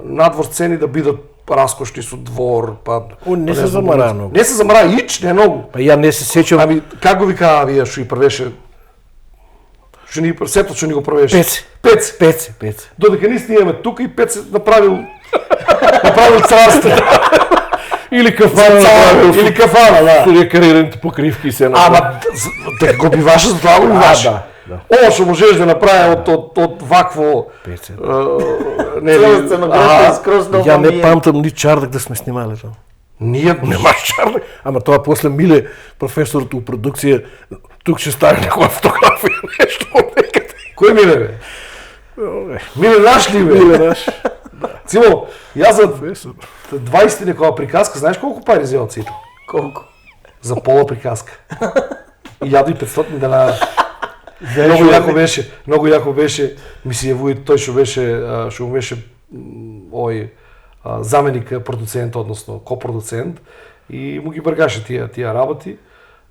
надвор сцени да бидат раскошни со двор, па... Не се замара многу. Не се замара, ич, не многу. Па ја не се сеќавам. Ами, како вика вие што и првеше? Што ни сетот што ни го првеше? Пец. Додека ни снимаме тука и Пец направил царство. Или кафана. Или кафана, да. Што е карираните покривки се на. Ама дека го биваше за тоа го биваше. Да. Ова што можеш да направи од вакво Пеце. Цела сценографија скроз нова. Ја не памтам ни чардак да сме снимале тоа. Ние Нема чардак. Ама тоа после Миле, професорот у продукција, тук ќе стави некоја фотографија, нешто некаде. Кој Миле бе? Миле наш ли бе? Миле наш. Цимо, јас за Професор. 20 некоја приказка, знаеш колку пари зеа од сите? Колку? За пола приказка. 1500 дена. Многу јако беше, ми се јавува тој што беше овој заменик продуцент, односно копродуцент, и му ги бргаше тие работи.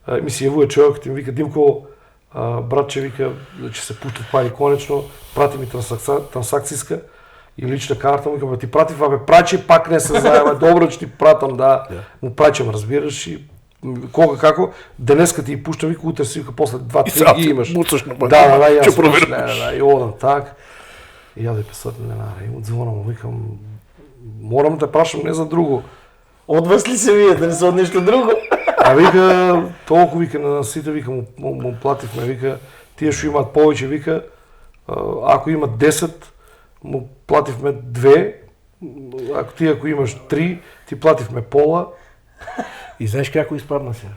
Ми се јавува човекот и ми вика, Димко, братче, вика, ќе се пуштат пари конечно, прати ми трансакцијска и лична карта, му вика, ти пратив, прачи, пак не се заеме, добро ќе ти пратам, да, му прачам, разбираш, и кога како, денеска ти пуштам, вика, утре си, вика, после 2-3 ги имаш. Буцаш на банк. Да, јас Ќе провериш. и одам так. И ја да писат Ленара, и му звонам, викам, морам да те прашам не за друго. Од вас ли се вие, да не се од нешто друго? А вика, толку вика на сите, вика, му плативме, вика, тие што имаат повеќе, вика, ако имат 10, му плативме 2, ако имаш 3, ти плативме пола. И знаеш како испадна сега?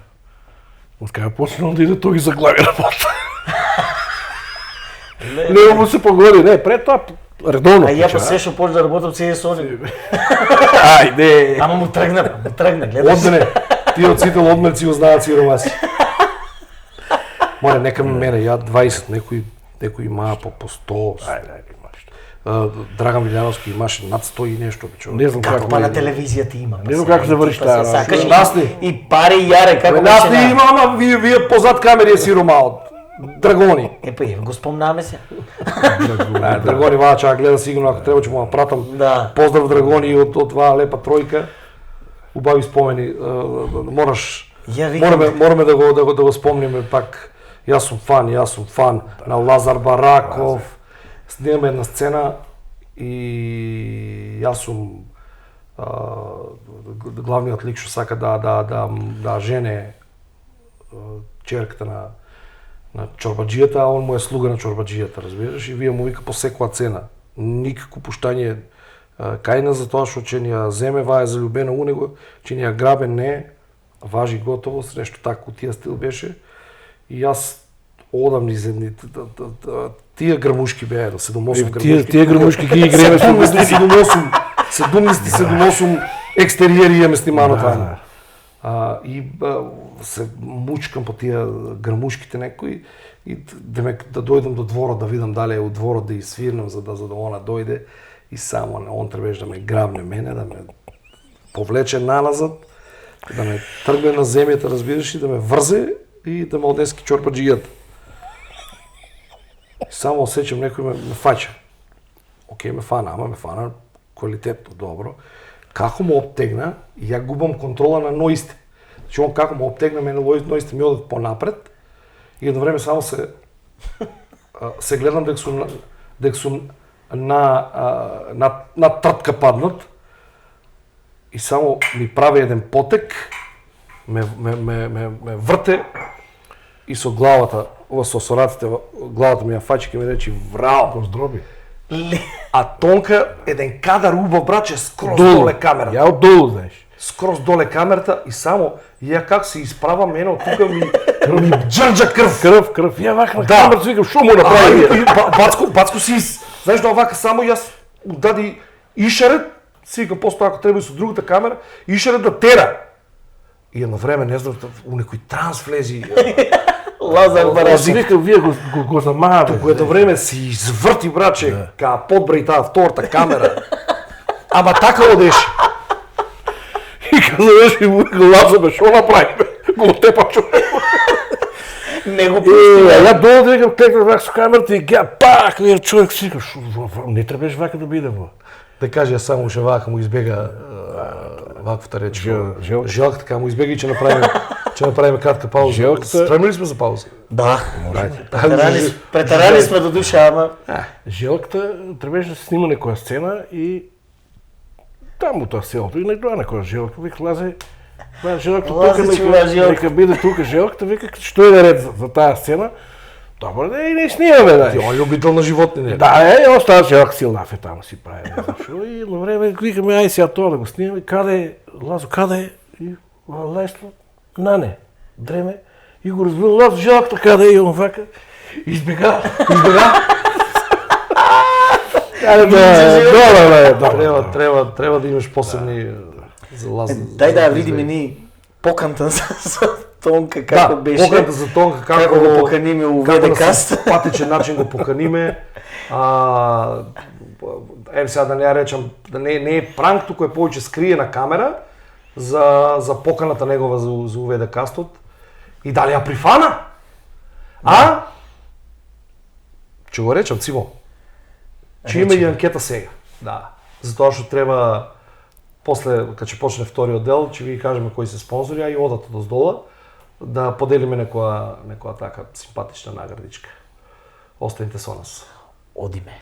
Од кај почнал да иде тој за глави работа. Не му се погоди, не, пред тоа редовно. А ја па се што почна да работам се со него. Ајде. Ама му тргна, гледаш. Одмене, тие од сите одмерци го знаат сиромаси. Море, нека ми мене, ја 20, некои имаа по 100. Ајде, имаш. Драган Вилјановски имаше над 100 и нешто. Не знам Како како. па на телевизијата има. Не знам како заврши таа работа. Сакаш Нас ли? и пари јаре како Нас беше не на- има, ама вие позад камери е сиромаот. Драгони. Па го спомнаме се. Драгони ваа чак гледа сигурно, ако треба ќе му ја пратам. Да. Поздрав Драгони од оваа лепа тројка. Убави спомени. Мораш Ја викам, мораме да го спомниме пак. Јас сум фан на Лазар Бараков. Снимаме една сцена и јас сум главниот лик што сака да жене черката на чорбаџијата, а он му е слуга на чорбаџијата, разбираш? И вие му вика по секоја цена. Никако пуштање кајна за тоа што ќе ни ја земе, ваа е залюбена у него, ќе ни ја грабе, не, важи готово, нешто тако тие стил беше. И јас одам низ тие грмушки беа, 7-8 грмушки. Тие грмушки ги игреме со 7-8 екстериери имаме снимано таму. И се мучкам по тие грмушките некои и да дојдам до дворот да видам дали е у дворот да свирнам за да она дојде и само он требаше да ме грабне мене, да ме повлече наназад, да ме тргне на земјата, разбираш, и да ме врзе и да ме одески чорбаџијата. Само осеќам некој ме фаќа. Океј, ме фана квалитетно, добро. Како му обтегна, и ја губам контрола на ноисте. Значи, он како му обтегна, мене ноисте ми одат понапред, и едно време само се гледам дека сум на тртка паднат, и само ми прави еден потек, ме врте, и со главата, со раците, главата ми ја фаќа, ке ми речи врао. Го здроби. А Тонка, еден кадар убав, браче, скроз доле камерата. Ја од долу, знаеш. Скроз доле камерата и само ја как се исправа мене од тука ми џрџа крв. Крв. Ја вака на Да. камерата викам шо му направи. Бацко си, знаеш да овака само јас дади ишарет, си викам после ако треба и со другата камера, ишарет да тера. И едно време не знам, у некој транс влези. Лазар Аз Барашик. викам вие го замавате. Туку едно време си изврти, браче, ка подбраи таа втората камера. Ама така одеше. И казуваш и му гласа шо направи. Го тепа човек. Не го А пусти. ја долу да викам клекнав вака со камерата и га пак, вие човек си викам, не требаш вака да биде во. Да каже само ше вака му избега ваквата реч. Желката така му избега и ќе направиме кратка пауза. Желката- Спремни сме за пауза? Да. Претарани сме до душа, ама Желката требаше да се снима некоја сцена и таму тоа селото и некоја желка, вика лазе, желката Лазе, тука чува желка. нека биде тука желката, вика што е ред за таа сцена. Добро, да и не снимаме, да. Ти он љубител на животни, не? Да, остава желка си лафе таму си прави, не знам шо. И на време викаме ај сега тоа да го снимаме. Каде е? Лазо, каде е? И Лесло, нане, дреме. И го разбил, Лазо, желката каде е? И он вака. Избега. Добро. Треба да имаш посебни за лазни. дај да ја видиме ни поканта за Тонка како Да, беше. поканата за Тонка Како го поканиме у како ВД каст. на патичен начин го поканиме. Сега да не ја речам, да не е пранк, туку е повеќе скриена камера за поканата негова за УВД кастот. И дали ја прифана? А? Ќе го речам, Цимо. Ќе има и анкета сега. Да. Затоа што треба после кога ќе почне вториот дел, ќе ви кажеме кои се спонзори, а и одат одоздола да поделиме некоја така симпатична наградичка. Останете со нас. Одиме.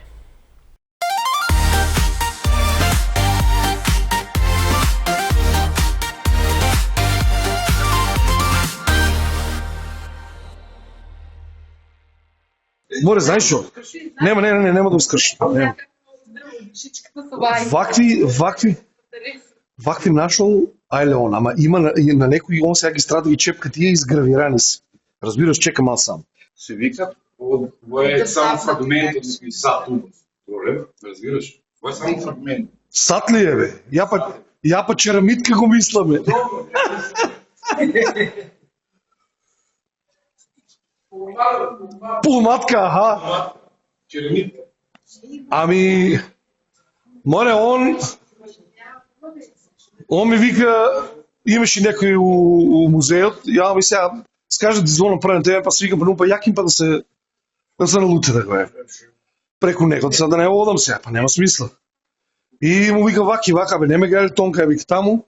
Боре, знаеш што? Нема да го скрши. Вакви нашол Ајле он, ама има на некои он сега ги страда ги чепка тие изгравирани се. Разбираш, чека мал сам. Се викат, ovo je само фрагмент од некој сат убав. Добре, разбираш? Ovo je само фрагмент. Сат ли е бе? Ја па черамитка го мисламе. Полуматка, аха. Черамитка. Ами, море, он ми вика, имаше некој у музеот, ја ми сега скаже да звонам пред тебе, па се викам, па јаким па да се налути да го е. Преку некој, да не одам сега, па нема смисла. И му вика ваки, вака, бе, не ме гледа Тонка, вика таму,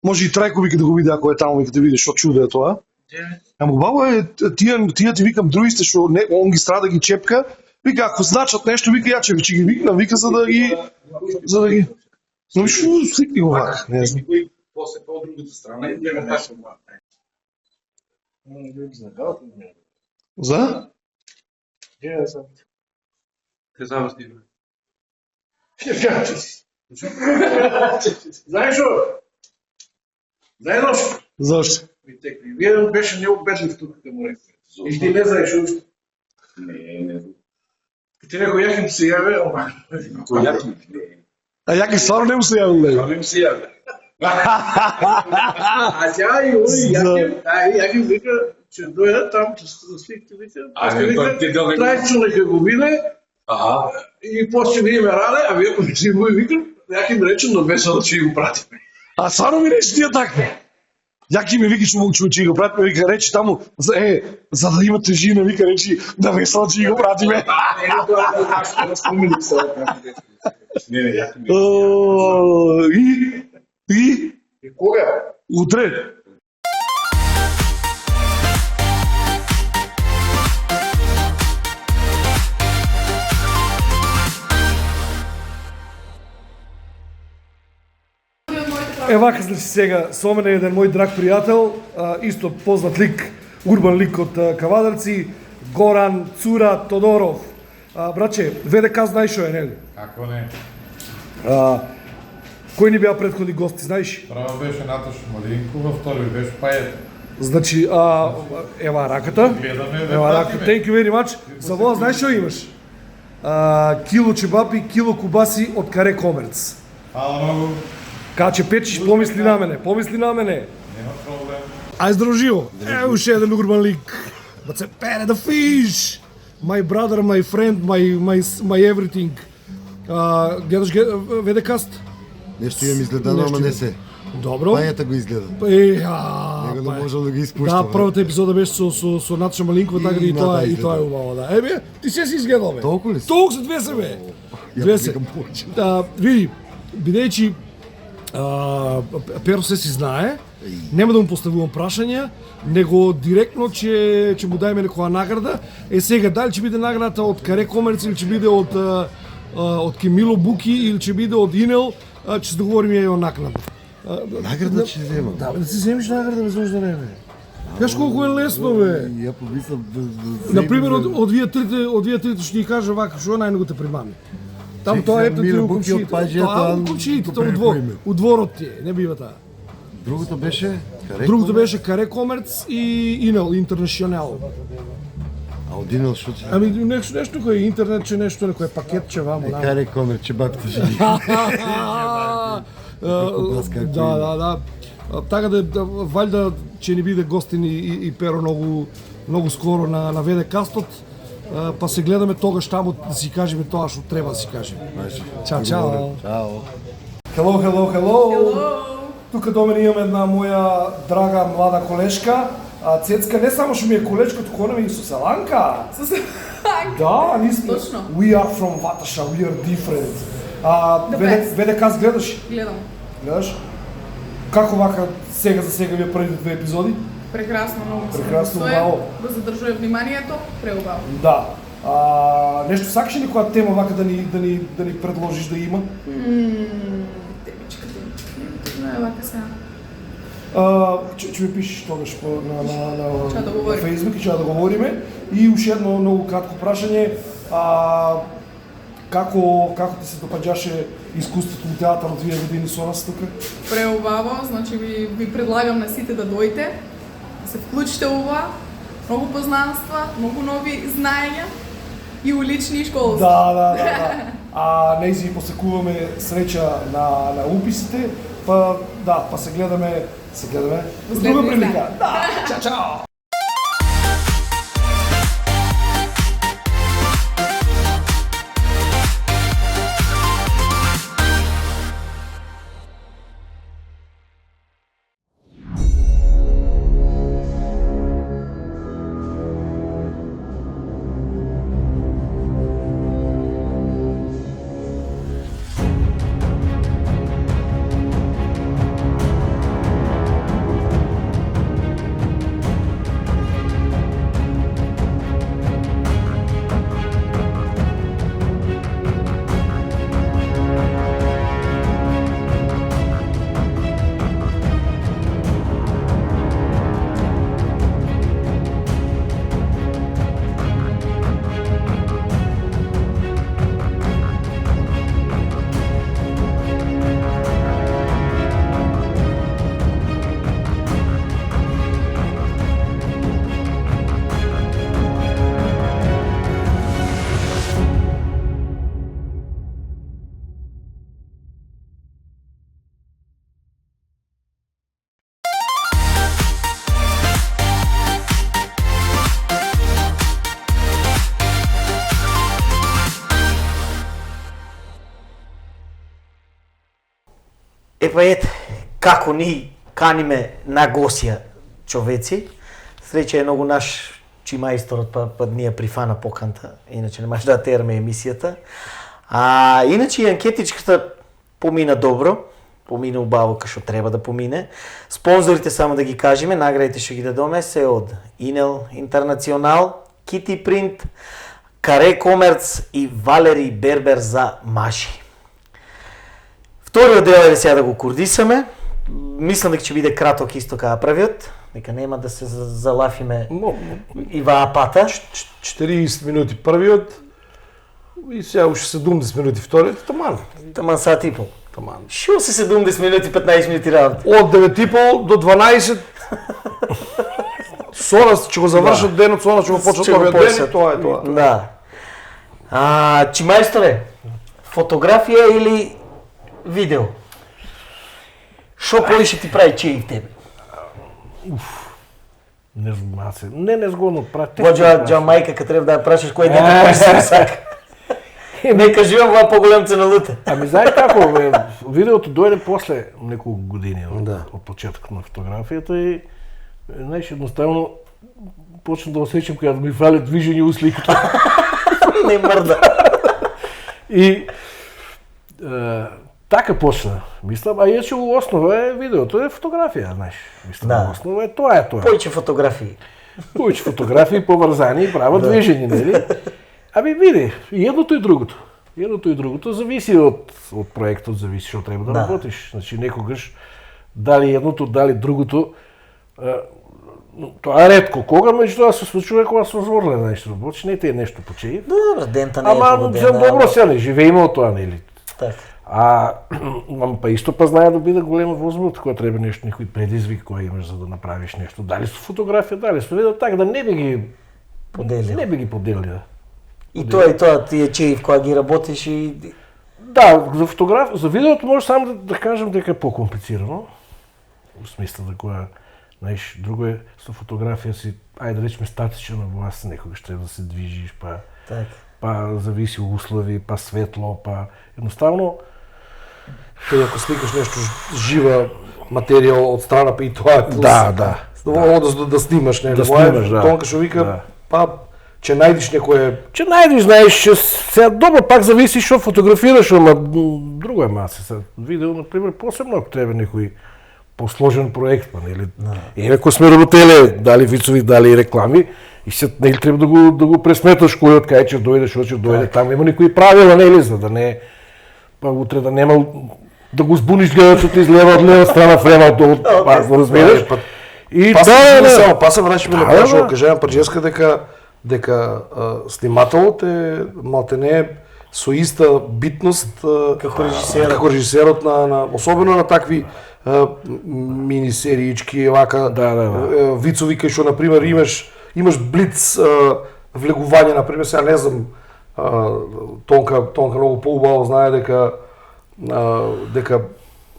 може и Трајко вика да го види ако е таму, вика да видиш што чудо е тоа. Ама баба е, тие ти викам другите што он ги страда ги чепка, вика ако значат нешто, вика ја ќе ги викнам, вика за да ги но што сликни го вака, не знам. Никој после тоа од другата страна и нема така това. За? Те заврши. Знаеш што? Знаеш што? Зашто? Вие беше необедлив тук да му рекли. И ти не знаеш уште. Не. Ти некој јахим се јаве, ама... Кој јаким? А јаки стварно не му се јавил него. Не ми се јаве. А сега и ови јахим вика, ќе дојде там, ќе сликте вика. Трајчо нека го виде, и после ние ме раде, а вие си му вика, јахим рече, но без да ќе го пратиме. А стварно ми рече тие така. Јаки ми вика ќе го пратиме, вика рече таму, за да имате жена, вика речи да весела ќе го пратиме. Не, јаким. И Кога? утре. Вака, значи сега со мене еден мој драг пријател, исто познат лик, урбан лик од Кавадарци, Горан Цура Тодоров. Браче, ВДК знаеш што е, нели? Како не? Кои ни беа претходни гости, знаеш? Прво беше Наташа Малинкова, втори беше Пајет. Значи, ева раката. Гледаме, Ева раката. Thank you very much. За во знаеш што имаш? Кило чебапи, кило кубаси од Каре Комерц. Фала многу, Каче печиш, помисли на мене, нема проблем. Ај здруживо. Уште еден урбан лик. But се пере the fish. My brother, my friend, my everything. Гледаш ВДКаст? Нешто имам изгледано, ама не се. Добро. Пајата го изгледа. Него не можел да ги испуштам. Да, првата епизода беше со Наташа Малинкова, така и тоа е убаво, да. Ебе, ти се си изгледал, бе. Толку ли си? Толку се две се, бе. Две се. Види, бидејќи Перо се си знае, нема да му поставувам прашања, него директно ќе му дајме некоја награда. Сега, дали ќе биде наградата од Каре Комерц или ќе биде од Кемило Буки или ќе биде од Инел, ќе се договориме ја накнадно. Награда ќе земам. Да си земиш награда, бе, зошто не, бе? Каш колку е лесно, бе. Ја помислам Например, од вие трите што ни кажа вака, што најмногу те примами. Там тоа е Мило Буки од Паџијата, Тоа од кумшиите, тоа у дворот ти е, не бива таа. Другото беше Каре. Другото беше Каре Комерц и Инел, Интернационал. А од Инел што ќе? Ами нешто кој интернет, че нешто, некој пакетче вамо. Каре Комерц, чебапите ќе ги. Да. Така да валјда ќе ни биде гостин и Перо многу скоро на ВДКастот. Па се гледаме тогаш таму да си кажеме тоа што треба да си кажеме. Чао. Чао. Hello. Тука до мене имам една моја драга млада колешка. Цецка не само што ми е колечка, туку она ми е соселанка. Да, ние сме. Точно. We are from Ваташа, we are different. ВДК гледаш? Гледаш? Како вака сега за сега ви е првите две епизоди? Прекрасно, многу. Прекрасно, Тоа е убаво. да задржува вниманието, преубаво. Да. Нешто сакаш ли која тема вака да ни предложиш да има? Темичката. Не е вака сега. Ќе ми пишеш тогаш на да говориме. Facebook и ќе да говориме. И уште едно многу кратко прашање. Како ти се допаѓаше искуството во театарот 2 години со нас тука? Преубаво, значи ви предлагам на сите да дојдете, да се вклучите во ова, многу познанства, многу нови знаења и улични и школски. Да. А нејзи посекуваме среќа на уписите, па се гледаме во друга прилика. Да, чао. Епа ете, како ни каниме на госија човеци, среќа е многу наш чимајсторот па ние прифана поканта, иначе не може да терме емисијата. А иначе и анкетичката помина добро, помина убаво кај што треба да помине. Спонзорите само да ги кажеме, наградите што ги дадоме се од Инел Интернационал, Кити Принт, Каре Комерц и Валери Бербер за маши. Вториот дел е сега да го курдисаме. Мислам дека ќе биде краток исто кај првиот, дека нема да се залафиме и ваа пата. 40 минути првиот и сега уште 70 минути вториот, Таман сат и пол. Таман. Шо се 70 минути, 15 минути работа? Од 9:30 до 12 со нас ќе го завршат денот, со нас ќе го почнат овие ден, тоа е тоа. Да. Чимајсторе, фотографија или видео? Шо повише ти прави чеи в тебе? Не знам, не згодно прави. Воджа Џамајка, кога треба да ја прашаш кој дете кој се сака. Не кажувам во поголем ценалуте. Ами знаеш како, видеото дојде после неколку години од почетокот на фотографијата и знаеш едноставно почнам да осеќам кога ми фали движење у сликата. Не мрда. И така почна, мислам, а иначе у основа е видеото, е фотографија, знаеш. Мислам, у основа е тоа е тоа. Поиќе фотографии. Поиќе фотографии, поврзани и права движење, нели? Ами види, и едното и другото. Едното и другото зависи од проектот, зависи што треба да работиш. Значи некогаш дали едното, дали другото, тоа е ретко. Кога меѓутоа се случува кога се озворле нешто работиш, не те е нешто почеи. Добро, дента не е ама добро се не живееме од тоа, нели? Па исто па знае да биде голема возможност кога треба нешто, некој предизвик кој имаш за да направиш нешто, дали со фотографија, дали со видео, така да не би ги поделил. И тоа тие чеи кога ги работиш и да, за видеото може само да кажам дека е покомплицирано. Во смисла да кога, знаеш, друго е со фотографија си, ајде да речеме статичен на власт, некогаш треба да се движиш, па зависи услови, па светло, па едноставно Тој ако сликаш нешто жива материја од страна, па и тоа е плюс. Да. Одnosno да снимаш, нели? Да снимаш, да. Тоа што вика, па ќе најдеш некое... Ќе најдеш, знаеш, сега добро пак зависи што фотографираш, ама друго е маса. Видео, например, посебно ако треба некој посложен проект, па нели? Ако сме работеле, дали вицови, дали реклами, и се нели треба да го пресметаш кој од кај ќе дојде, што ќе дојде, таму има некои правила, нели, за да не па утре да нема да го збуниш гледачот излева од лева страна фрема па го разбираш. И па се враќаме на тоа што кажам Парџеска дека снимателот е малтене со иста битност Како режисерот. како режисерот на особено на такви мини сериички, вака вицови кај што на пример имаш блиц влегување, на пример, сега не знам, Тонка многу поубаво знае дека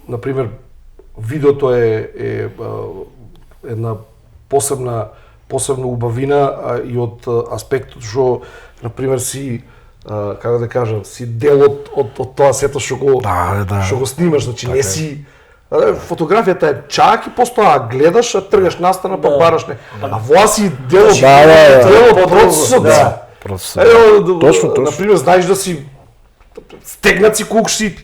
на пример видеото е една посебна убавина и од аспектот што на пример си како да кажам, си дел од тоа сето што го снимаш, значи не си фотографијата е чак и постоја гледаш, а тргаш настана па бараш не. А воа си дел од процесот. Точно. На пример, знаеш да си стегнат си кукши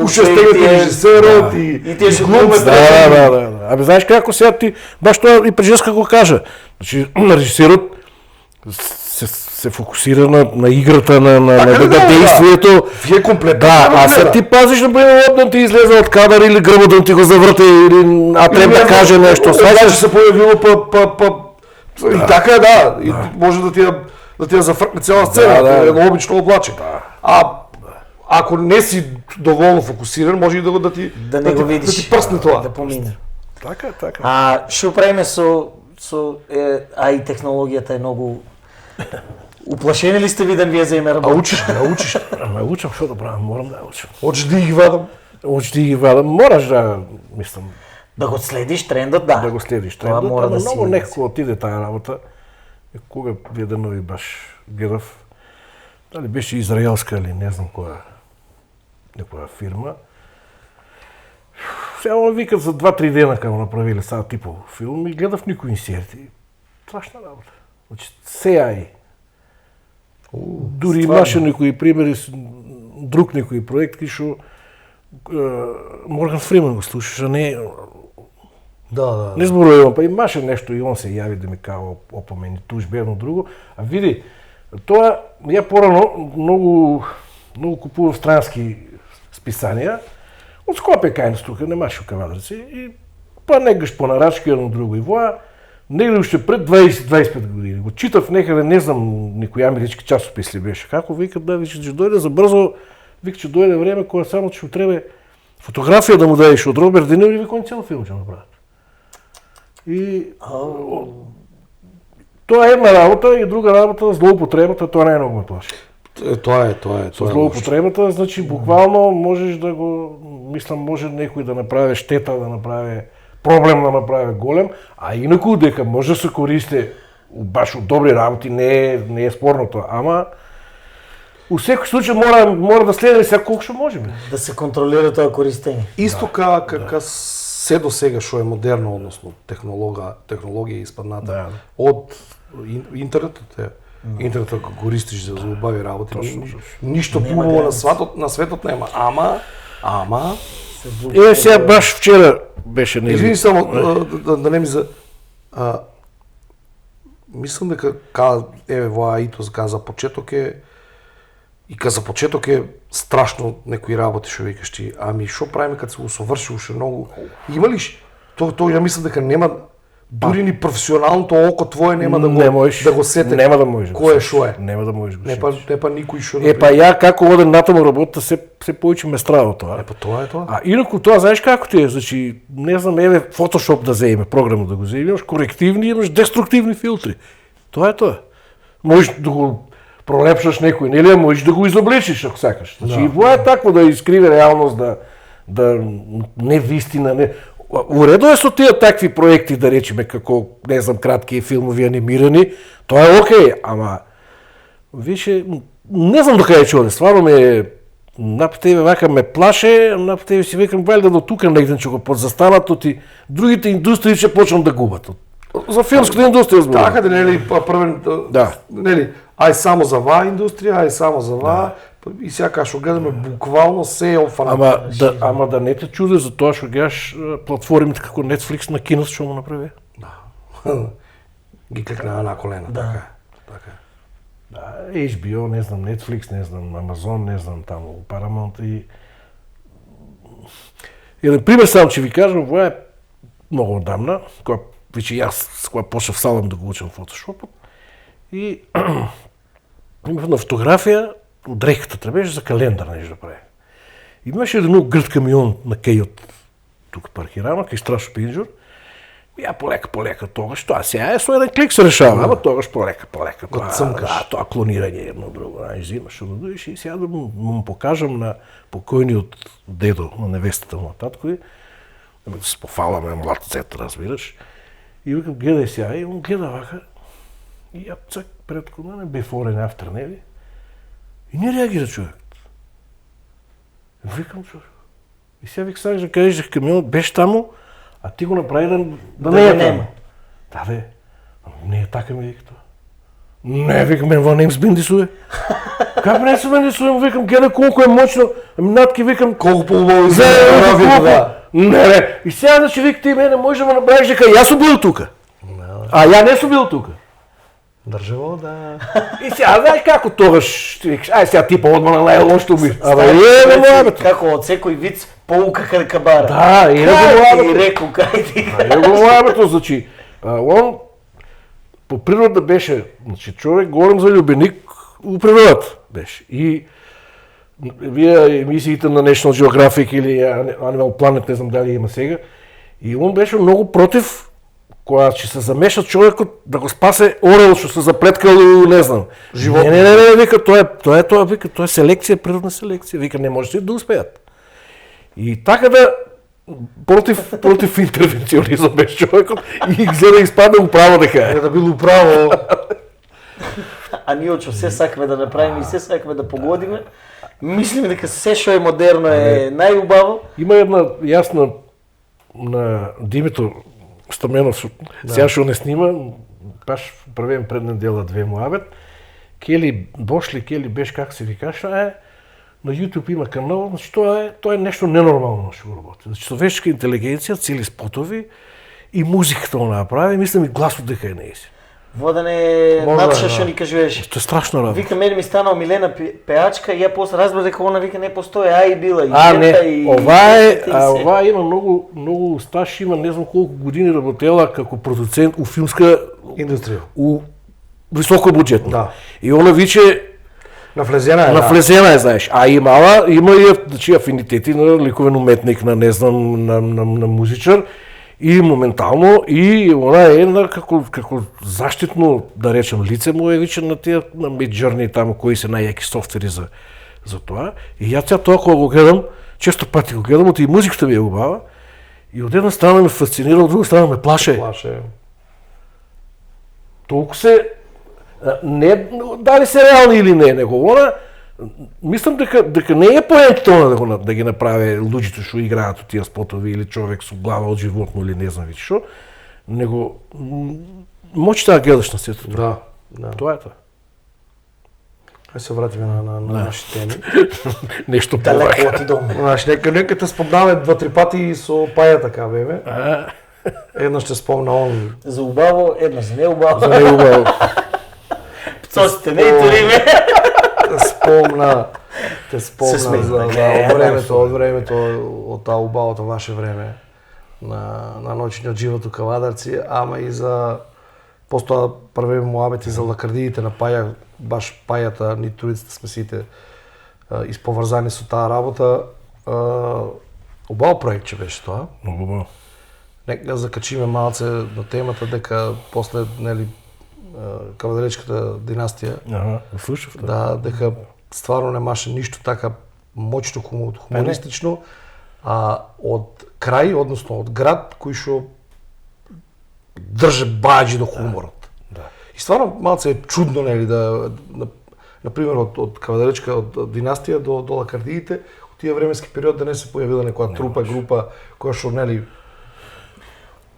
стегнат и режисерот и глумец. Да. Абе знаеш како сега ти баш тоа и Прежеска го кажа. Значи режисерот се фокусира на играта, на действието. Вие комплетно. Да, а сега ти пазиш на пример да ти излезе од кадар или грбот да ти го заврте или треба да каже нешто. Сваќаш се појавило и така да, и може да ти ја зафркне цела сцена, едно обично облаче. А ако не си доволно фокусиран, може и да ти прсне тоа. Да помине. Така. А што правиме со и технологијата е многу уплашени ли сте ви да вие заеме работа? Учиш. Учам што да правам, морам да учам. Хочеш да ги вадам? Мораш да, мислам, да го следиш трендот, да. Да го следиш трендот, мора да многу некако отиде таа работа. Кога Веденови баш гледав, дали беше израелска или не знам некоја фирма. Сега викат за 2-3 дена кога направиле сега типов филм и гледав никој инсерти. Страшна работа. Значи, CI. Дури имаше некои примери, друг некој проект кај што Морган Фриман го слушаш, а не... Да. Не зборувам, па имаше нешто и он се јави да ми као опомени тужби едно друго. А види, тоа ја порано многу купував странски списанија, од Скопје кај тука, немаше кавадрци, и па негаш по нарачки едно друго. И воа, негде уште пред 20-25 години. Го читав некаде, не знам, некој амерички часопис ли беше. Како викат, да, вика, ќе дојде за брзо, вика, ќе дојде време кога само ќе треба фотографија да му дадеш од Роберт Де Ниро и вика, он цел филм ќе направат. И тоа е една работа и друга работа, злоупотребата, тоа не е многу ме плаши. Тоа е. Со злоупотребата, значи буквално можеш да го, мислам, може некој да направи штета, да направи проблем, да направи голем, а инаку дека може да се користи баш од добри работи, не е спорно тоа, ама у секој случај мора да следи сега колку што можеме. Да се контролира тоа користење. Исто како се до сега што е модерно, односно технологија испадната од интернетот е. Интернетот го користиш за убави работи. Ништо поубаво на светот нема. Ама сега баш вчера беше не. Извини само да не ми за мислам дека во АИТО за почеток е страшно некои работи што викаш ти. Ами што правиме кога се усоврши уште многу? Има ли тоа ја мислам дека нема дури ни професионалното око твое нема да го сете. Нема да можеш. Кој е што е? Нема да можеш. Не па никој што. Па ја како одам натаму работа се повеќе ме страда тоа. Па тоа е тоа. А инаку тоа знаеш како ти е, значи не знам, еве Photoshop да земе, програмно да го земе, имаш корективни, имаш деструктивни филтри. Тоа е тоа. Можеш да го пролепшаш некој, нели, можеш да го изобличиш ако сакаш. Значи и воа е такво да искриви реалност, да не вистина, не. Уредо е со тие такви проекти, да речеме, како, не знам, кратки филмови анимирани, тоа е окей, ама више, не знам докаде ќе оде, стварно напад тебе вака ме плаше, напад тебе си викам, вајде до тука негден ќе го подзастанат, и другите индустрии ќе почнат да губат. За филмската индустрија зборам. Така да нели првен нели ај само за ва индустрија, ај само за ва и сега што гледаме буквално се е офанато. Ама да не те чуде за тоа што гледаш платформите како Netflix на кино што му направи. Да. Ги клекнаа на колена, така. Да, HBO, не знам, Netflix, не знам, Amazon, не знам, таму Paramount и еден пример само ќе ви кажам, во е многу одамна, кога веќе јас кога почнав салам да го учам фотошопот и имав една фотографија од реката, требаше за календар нешто да прави. Имаше еден грд камион на кејот, тука паркирано, кај Страшо Пинџур. Ја полека тогаш, тоа сега со еден клик се решава, ама тогаш полека. Го цмкаш. Да, тоа клонирање едно друго, взимаш, одудуиш и сега да му покажам на покојниот дедо на невестата на татко и да се пофаламе млад цет, разбираш. И викам, гледај сега, и он гледа вака, и ја цак пред мене, before and after, нели? И не реагира човек. Викам, човек. И сега вик сакаш да кажеш дека камионот беше таму, а ти го направи да не е таму. Да бе, не е така ми вика тоа. Не, викам, мен во немс биндисуе. Как не се биндисуе, викам, гледа колко е мощно, натки викам, Колку по-убаво за изгледа, да. Не, и сега значи вика ти мене може да ме направиш дека јас сум бил тука. А ја не сум бил тука. Државо, да. И сега знаеш како тогаш ти викаш, ај сега типа одма на најлошто ми. Абе, како од секој виц поука каркабара. Да, и Кај ти реку, кај ти. Него муабето, значи, он по природа беше, значи човек, говорим за љубеник, у природата беше. И вие емисиите на National Geographic или Animal Planet, не знам дали има сега, и он беше многу против кога ќе се замеша човекот да го спасе орел што се заплеткал, не знам. Живот. Не, вика, тоа е селекција, природна селекција, вика, не можете да успеат. И така да против интервенционизам беше човекот и за да испадне управо дека е. Да бил управо. А ние очо се сакаме да направиме и се сакаме да погодиме. Мислиме дека се што е модерно е најубаво. Има една јасна на Димитро Стаменов, сега што не снима, баш првен пред недела две муабет, Кели Бошли, Кели Беш, как се викаше, на YouTube има канал, значи тоа е нешто ненормално што го работи. Значи човечка интелигенција, цели спотови и музиката го направи, мислам и гласот дека е неиси. Водене Наташа што ни кажуваше. Тоа е страшно работа. Вика, мене ми стана омилена пеачка и ја после разбрав дека она вика не постои, а и била и не, и ова има многу стаж, има не знам колку години работела како продуцент у филмска Индустрија. у високо буџетно. Да. И она виче Навлезена е, знаеш. А има и значи афинитети на ликовен уметник, на не знам, на музичар. И моментално, и она е како заштитно, да речем, лице му е виче на тие на Midjourney таму кои се најјаки софтвери за тоа. И ја тоа кога го гледам, често пати го гледам, и музиката ми е убава. И од една страна ме фасцинира, од друга страна ме плаше. Толку се не дали се реални или не, него она мислам дека не е поентата да ги направи луѓето што играат од тие спотови или човек со глава од животно или не знам што, него моќта да гледаш на сето. Да. Тоа е тоа. Ај се вратиме на нашите теми. Нешто далеко од дом. Знаеш, нека те спомнаме 2-3 пати со Паја така бебе. Еднаш те спомна он за убаво, еднаш за неубаво. За неубаво. Пцосите не туриме. Те спомна за од времето од таа убавото ваше време на ноќниот живот у Кавадарци, ама и за постоја први муабети за лакардиите на Паја, баш Пајата, ни тројцата сме сите исповрзани со таа работа. Убаво проектче беше тоа. Многу убаво. Нека закачиме малце на темата дека после нели Кавадаречката династија. Слушав тоа. Да, дека стварно немаше ништо така моќно хумористично, а од крај, односно од град кој што држе баџи до хуморот. Да. И стварно малце е чудно нели да на пример од Кавадаречка од династија до лакардиите, од тие временски период да не се појавила некоја трупа група која што нели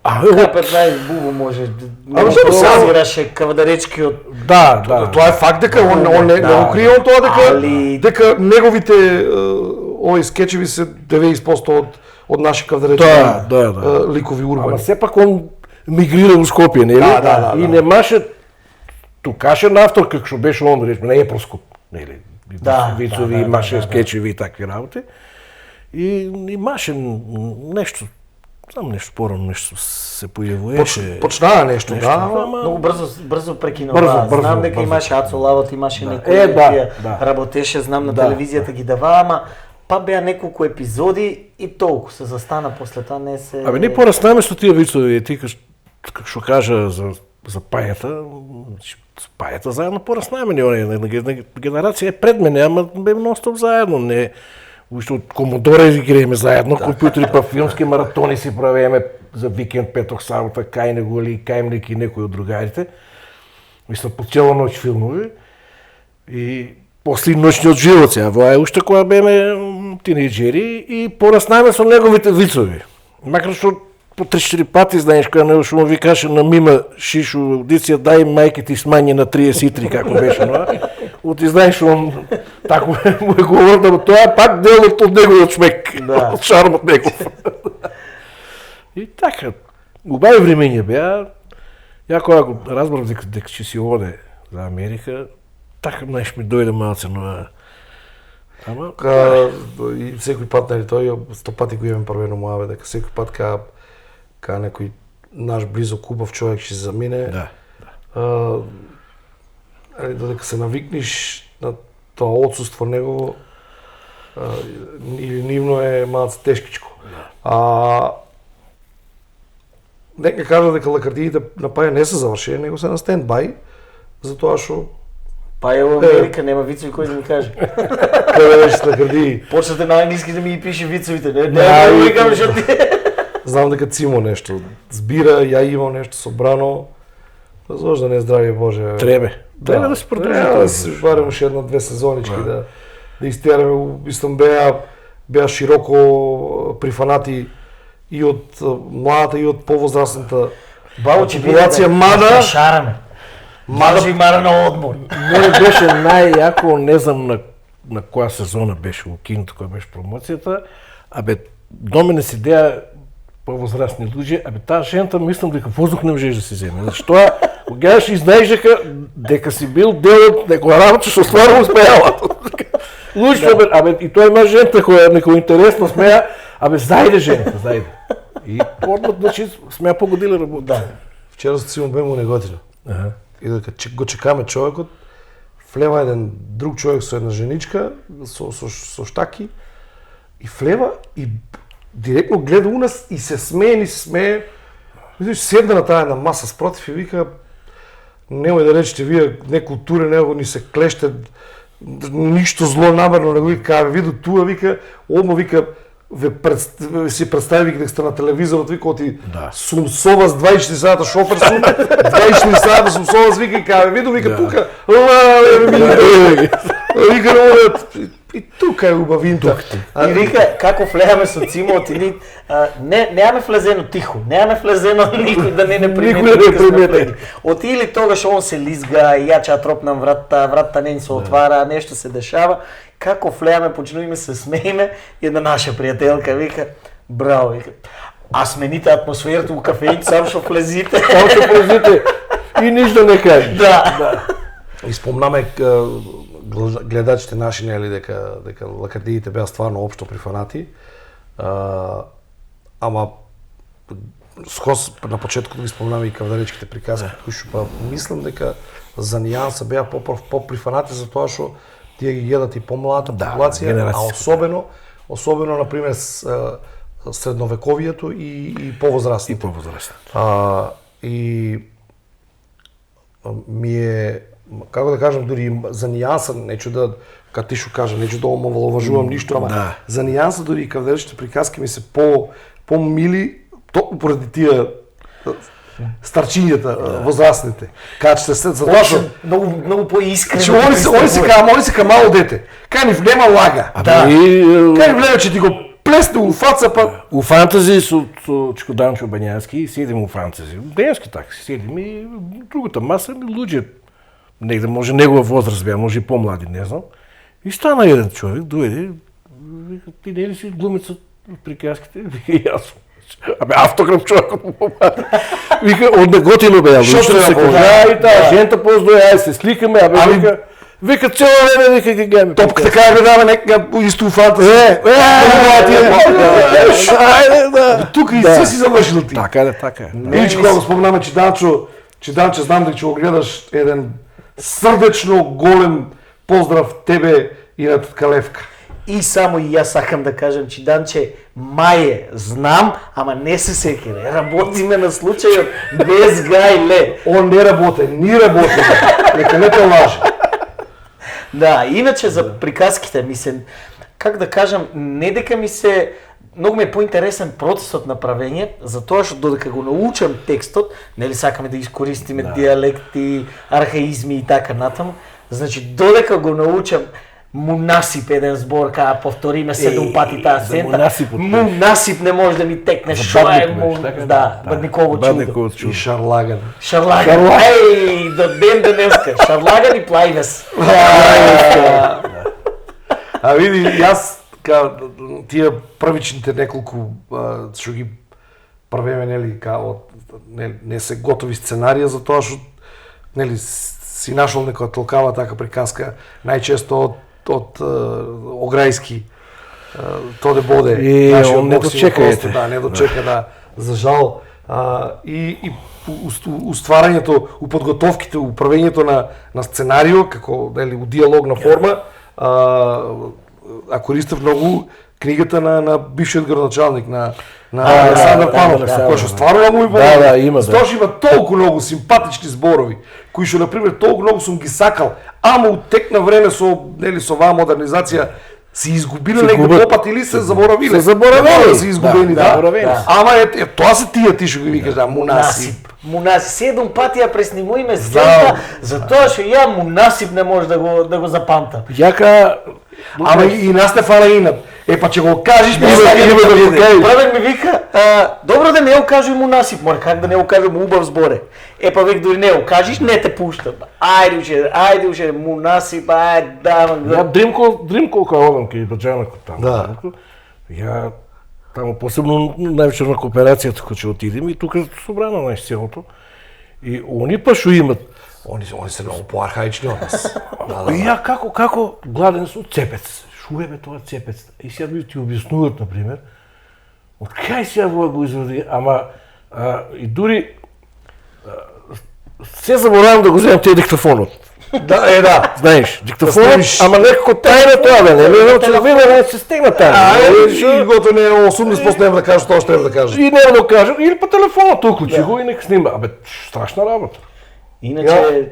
Капет најбубо може да провозираше Кавадаречкиот. Да, тоа е факт дека он не укрива тоа дека неговите овој скечеви се 90% од наши кавадаречки ликови урбани. Ама сепак он мигрира во Скопје, нели? И немаше тукашен автор како што беше он, речеме, на Епроскоп, нели? Вицови, имаше скечеви и такви работи. И имаше нешто Знам нещо порано, нещо се појавуваше. Почнаа нешто, Нешто, да. ама- Многу брзо прекинува. Брзо, Знам дека брзо. имаше Ацо Лавот, имаше некои да, да. работеше, знам на Да, телевизијата ги дава, ама па беа неколку епизоди и толку се застана после тоа не се. Абе, не пораснаме со тие вицови, ти како што кажа за пајата, пајата заедно пораснаме, не на генерација е пред мене, ама бе ностоп заедно, не уште од Комодоре играеме заедно, компјутери па филмски маратони си правеме за викенд, петок, сабота, кај него или кајмлик и некои од другарите. Мислам, по цела ноќ филмови и после ноќниот живот сега, тоа е уште кога беме тинејџери и пораснаме со неговите вицови. Макар што по 3-4 пати, знаеш, кога него што му викаше на Мима Шишу аудиција, дај мајке ти смање на 33, како беше, но ти знаеш, он тако му е говорил, да тоа е пак дел од неговиот шмек, од шармот негов. И така, убави времења беа. Ја кога го разбрав дека ќе си оде за Америка, така знаеш ми дојде малце, но ама И секој пат, нали, тој 100 пати го имам првено муаве, дека секој пат кога некој наш близок убав човек ќе се замине, да. додека се навикниш на тоа отсуство негово, или нивно е малце тешкичко. Нека кажа дека лакардиите на Паја не се завршени, него се на стендбај, затоа што Па е во Америка, нема вицови кој да ми каже. каде беше лакардии. Почнете на англиски да ми ги пише вицовите, не Да, да викам што ти. Знам дека Цимо нешто збира, ја имам нешто собрано. Зошто да не здравие Боже. Треба да се продолжи. Треба да се барем уште една-две сезонички да истераме. Мислам беа широко прифанати и од младата и од повозрастната популација, мада шараме. Може и мара на одмор. Мене беше најјако, не знам на која сезона беше во киното, која беше промоцијата, абе, до мене седеа повозрастни луѓе, абе, таа жената мислам дека воздух не можеш да си земе. Значи тоа, кога гледаш и знаеш дека си бил дел од некоја работа што стварно успеала. Луѓе, абе, и тоа има жената која некој интересно смеа, абе, зајде жената, зајде. И одмор, значи, смеа погодила работа. Да. Вчера со Цимо бемо неготино. И дека го чекаме човекот, влева еден друг човек со една женичка, со штаки, и влева и директно гледа у нас и се смее. Видиш, седна на таа една маса спротив и вика, немој да речете вие некултура, него ни се клеште, ништо зло намерно, него вика, виду туа, вика, одма вика, си представи дека сте на телевизорот, вика, оти сум со вас 24 сата шофер сум, 24 сата сум со вас, вика, и кај виду, вика, тука, вика, и тука е убавинта. И вика, како влеаме со Цимо, неаме влезено тихо, неаме влезено никој да не примети. Оти или тогаш он се лизга, и ја ча тропнам вратта не се отвара, нешто се дешава, како влеаме, почнуваме се смееме, и една наша пријателка вика, браво, вика, а смените атмосферата у кафејт, сам што влезите. Сам што влезите и ништо не кажеш. Да. И спомнаме гледачите наши, нели, дека лакардиите беа стварно општо прифанати. Ама скос на почетокот ги спомнаме и кавдаречките приказки, кои што па мислам дека за нијанса беа поприфанати за тоа што тие ги гледат и помладата популација, а особено на пример средновековието и повозрастни. И ми е, како да кажам, дури за нијанса, нечу да, како ти што кажа, нечу да омаловажувам ништо, ама за нијанса дури и кавдаречките приказки ми се по-мили, токму поради тие старчињата, возрастните. Качте се, затоа што многу поискрено. Они се мало дете. Кај ни нема лага. Кај ни влезе че ти го плесне у фаца, па... У фантази со Чико Данчо Бањански, седим у фантази. Денески така си седим и другата маса луѓе, негде може негова возраст беа, може и помлади, не знам. И стана еден човек, дојде, вика, ти не ли си глумец од приказките? Вика, јас сум. Абе, автограф човекот му помада. Вика, од неготино беа, лучно се кажа, и таа жента поздоја, се сликаме, абе, вика, Вика цело време вика ги гледаме. Топката кај гледаме нека исту фата. Ајде да. Тука и се си завршил ти. Така е, така е. Видиш кога го спомнаме Чиданче, знам дека ќе го гледаш еден срдечно голем поздрав тебе и на Татка Левка. И само и јас сакам да кажам, Чиданче, маје, знам, ама не се секире. Работиме на случајот без гајле. Он не работе, ни работе. Нека не те лаже. Да, иначе за приказките, мислам, как да кажам, не дека ми се многу ми е поинтересен процесот на правење, затоа што додека го научам текстот, нели сакаме да искористиме диалекти, архаизми и така натаму, значи додека го научам му насип еден збор, каја повториме 7 пати таа сента, му насип не може да ми текне, шо е му, да, бадниково чудо. И шарлаган. Шарлаган, еј, до ден денеска, шарлаган и плајвес. А види, јас тие првичните неколку што ги правиме, нели, не се готови сценарија за тоа што нели си нашол некоја толкава така приказка, најчесто од Ограјски, тоа да боде. Он не дочека, ете. Да, не дочека, да, за жал. И устварањето, у подготовките, у правењето на сценарио, како, нели, у диалогна форма, а користев многу книгата на бившиот градоначалник на Александар Панов, кој што стварно многу ми помогна. Да, има, да. Тоа има толку многу симпатични зборови, кои што на пример толку многу сум ги сакал, ама у тек на време со нели со оваа модернизација се изгубиле некој попат или се заборавиле. Се заборавиле. Се изгубени, да. Ама тоа се тие ти што ги викаш, да, мунасип. Мунасип 7 пати ја преснимуиме сцената, затоа што ја мунасип не може да го запамтам. Јака ама и нас те фала инат. Па ќе го кажеш, да го кажеш. Правен ми вика, добро да не го кажи мунасип, мора как да не го кажем убав зборе. Па век дори не го кажеш, не те пуштам. Ајде уже, мунасип, ајде, да. Ја Дримко кога одам кај Баџанакот таму. Да. Ја таму посебно највечер на кооперацијата кога ќе отидем и тука собрано на селото. И они па што имат, Они се многу поархаични од нас. И ја како гладен сум цепец. Шо е бе тоа цепец? И сега ти објаснуваат, например, од кај сега воа го извади, ама и дури се заборавам да го земам тие диктофонот. Да. Знаеш, диктофонот, ама некако тајна тоа бе, не верувам че да видам се стегна тајна. И гото не 80% нема да кажеш тоа што треба да кажеш. И нема да кажеш, или по телефонот уклучи го и нека снима. Абе, страшна работа. Иначе,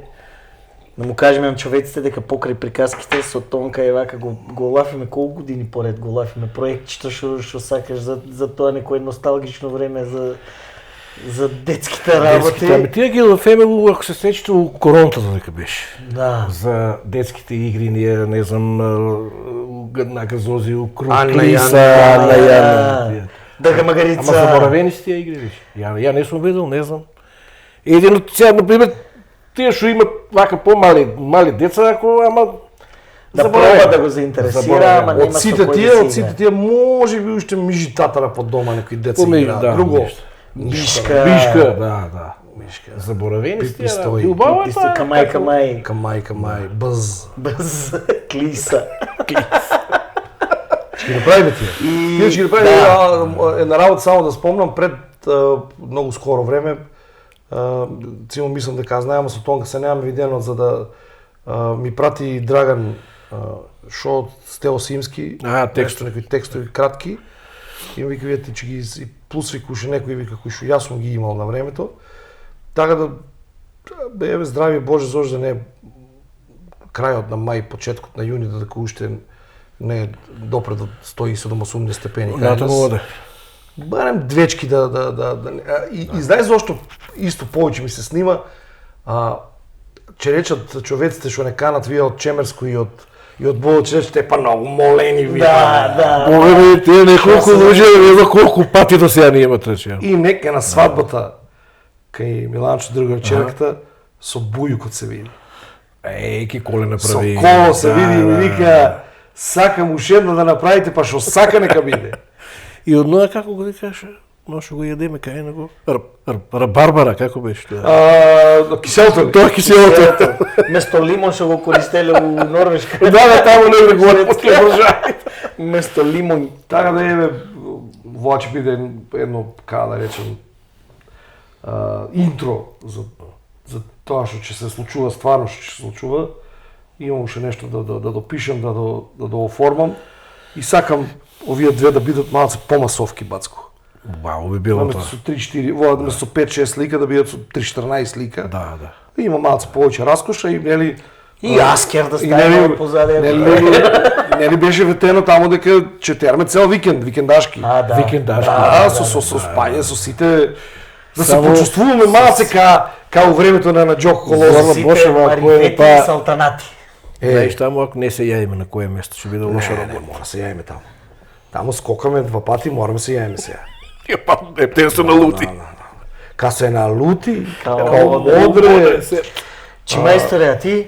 да му кажеме на човеците дека покрај приказките со Тонка и вака го лафиме колку години поред го лафиме проектчето што сакаш за тоа некое носталгично време за детските работи. Ами тие ги лафеме, ако се сечите, у короната дека беше. Да. За детските игри, ние, не знам, на газози, у круг, Анна Клиса, Јана. Дага Магарица. Ама заборавени си тие игри, виж. Ја не сум видел, не знам. Еден од сега, например, тие што имат вака по-мали деца, ама да проба да го заинтересира, ама нема со кој од сите тие може би уште мижи татара под дома некои деца играат. Друго. Мишка, да. Заборавени сте, убаво е тоа. Камај, бъз. Клиса. Ще ги направиме тие. Тие ще ги направиме една работа, само да спомнам, пред многу скоро време, цимо мислам дека знаеме со Тонка се немаме видено, за да ми прати Драган шо од Стео Симски, некои текстови кратки, и ми вика, видите, че ги плюс вика уште некои вика кои што јас сум ги имал на времето. Така да еве здрави Боже зошто да не крајот на мај, почеткот на јуни, додека уште не допре до 170 степени кај нас. Барем двечки и знаеш зошто исто повеќе ми се снима, че речат човеците што не канат вие од Чемерско и од Бодо, че речат па многу молени вие. Да. Боже, тие неколку луѓе, не знам колку пати до сега не имат речено. И нека на свадбата кај Миланчо Дргарчевката со бујукот се види. Ки коле направи. Со коло се види и ми вика, сакам ушедно да направите, па што сака нека биде. И од ноја како го викаше? може го јадеме кај него. Рабарбара, како беше тоа? Киселото. Тоа киселото. Место лимон што го користеле у Норвешка. Да, таму не го говори после држави. Место лимон. Така да еве, ова ќе биде едно, како да речем, интро за тоа што ќе се случува, стварно што ќе се случува. Имам уште нешто да допишем, да оформам и сакам овие две да бидат малце помасовки, бацко. Вау, би било тоа. Со 3-4, во место 5-6 слика да бидат со 3-14 слика. Да. Има малце повеќе раскоша и нели И аскер да стави позади. Нели беше ветено таму дека ќе тераме цел викендашки. Викендашки. Да, со спање, со сите да се почувствуваме малце као времето на Джок Колоза. Сите марифети и салтанати. Знаеш, таму ако не се јајме на кое место ќе биде лоша работа. Мора се јајме таму. Таму скокаме 2 пати, мораме се јајме сега. Те се налути. Ка се налути, као одре. Чимајсторе, а ти?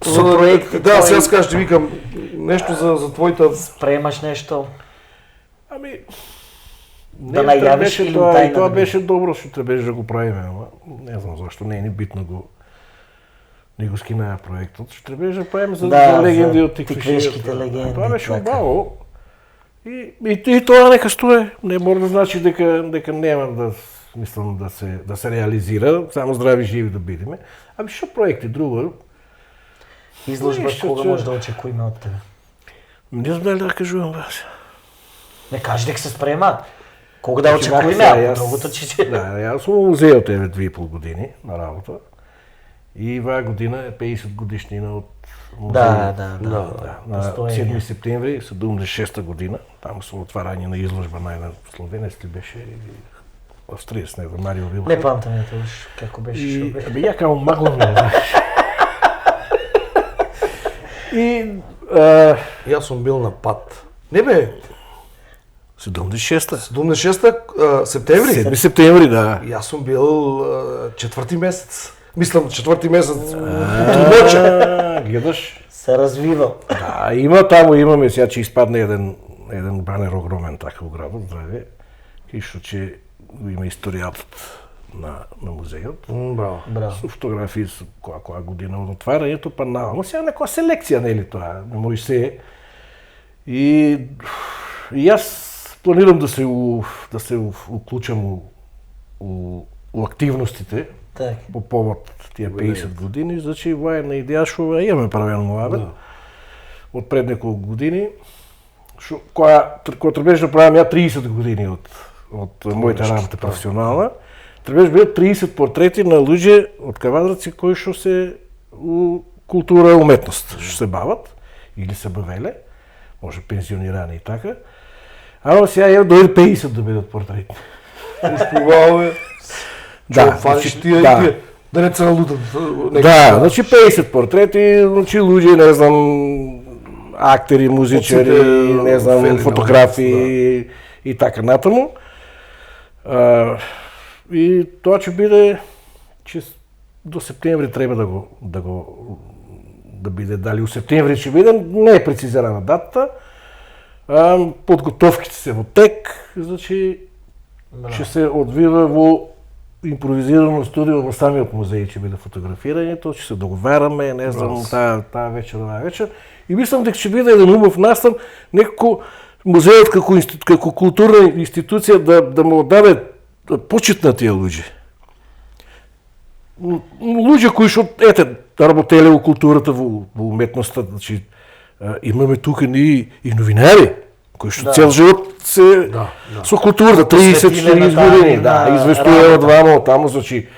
Со проекти да, сега скажеш ти викам нешто за твојата... Спремаш нешто? Ами... Да најавиш или тајна? Тоа беше добро што требаше да го правиме, ама не знам зашто не е ни битно не го скинаа проектот, што требаше да правиме за легенди од тиквешките легенди. Тоа беше убаво. И тоа нека стое, не мора да значи дека нема да мислам да се реализира, само здрави живи да бидеме. Ами што проекти друго? Изложба кога може да очекуваме од тебе? Не знам дали да кажувам вас. Не кажи дека се спрема. Кога да очекуваме, а другото че... Да, јас сум во музеот еве 2,5 години на работа. И оваа година е 50 годишнина од музеот. Да. На 7 септември 76 година, таму со отварање на изложба најна словенец ли беше австриец, не знам, Марио Вилхелм. Не памтам тоа како беше што беше. Ја као маглов не знаеш. И јас сум бил на пат. Не бе, 76-та. 76-та септември? 7 септември, да. Јас сум бил 4-ти месец. Мислам 4-ти месец. Гледаш? Се развива. Да, имаме сега че испадне еден банер огромен така во градот, здраве. И што че има историјатот на музеот. Браво. Со фотографии со која година од отварањето, па наваму. Сега некоја селекција, нели тоа, не може се. И јас планирам да се уклучам у активностите по повод тие 50 години, значи ова е на идеја што имаме правено ова од пред неколку години, која требеше да правам ја 30 години од мојата работа професионална. Требеше да бидат 30 портрети на луѓе од Кавадраци кои што се у култура и уметност, што се бават или се бавеле, може пензионирани и така. Ама сега ја дојде 50 да бидат портрети. Успувало. Да, да не се налутат. Да, значи 50 портрети, значи луѓе, не знам, актери, музичари, не знам, фотографи и така натаму. И тоа ќе биде, че до септември треба да биде, дали у септември ќе биде, не е прецизирана датата. Подготовките се во тек, значи ќе се одвива во импровизирано студио во самиот музеј ќе биде фотографирањето, ќе се договараме, не знам, таа вечер, оваа вечер. И мислам дека ќе биде еден убав настан, некако музејот како културна институција да му даде почит на тие луѓе. Луѓе кои што работеле во културата, во уметноста, значи имаме тука и новинари кои што цел живот се со културата 30-40 години, известуваат вамо таму, значи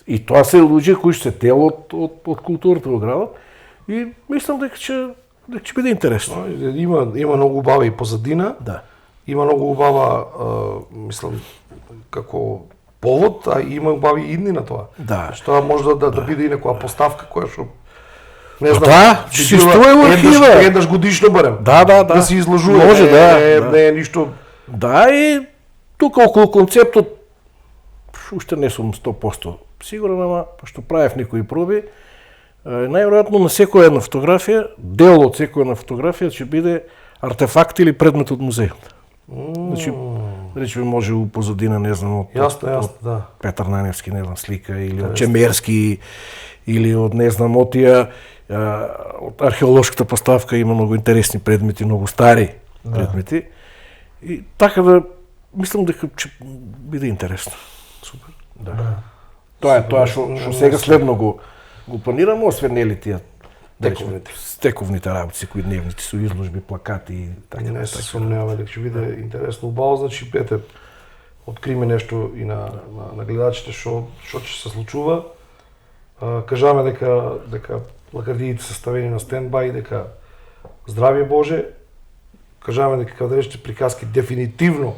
и тоа се луѓе кои што се дел од културата во градот и мислам дека ќе биде интересно. Има многу убава и позадина. Да. Има многу убава, мислам, како повод, а има убави идни на тоа. Да. Што може да биде и некоја поставка која што не знам. Да, се стои во архива. Еднаш годишно барем. Да се изложува. Може, не е ништо. Да, и тука околу концептот уште не сум 100% сигурен, ама што правев некои проби, најверојатно на секоја една фотографија, дел од секоја една фотографија ќе биде артефакт или предмет од музејот. Значи, Рече може у позадина, не знам, од Јасно, да. Петар Наневски, не знам, слика, или од Чемерски, или од, не знам, од тие, од археолошката поставка има многу интересни предмети, многу стари предмети. И така да, мислам дека ќе биде интересно. Супер. Да. Тоа е тоа што сега следно го планираме, освен нели тие стековните работи, секојдневните со изложби, плакати и така. Не се сомневам дека ќе биде интересно. Убаво, значи, ете, откриме нешто и на гледачите што ќе се случува. Кажаме дека лакардиите се ставени на стендбај, дека здравје Боже. Кажаме дека кадречните приказки дефинитивно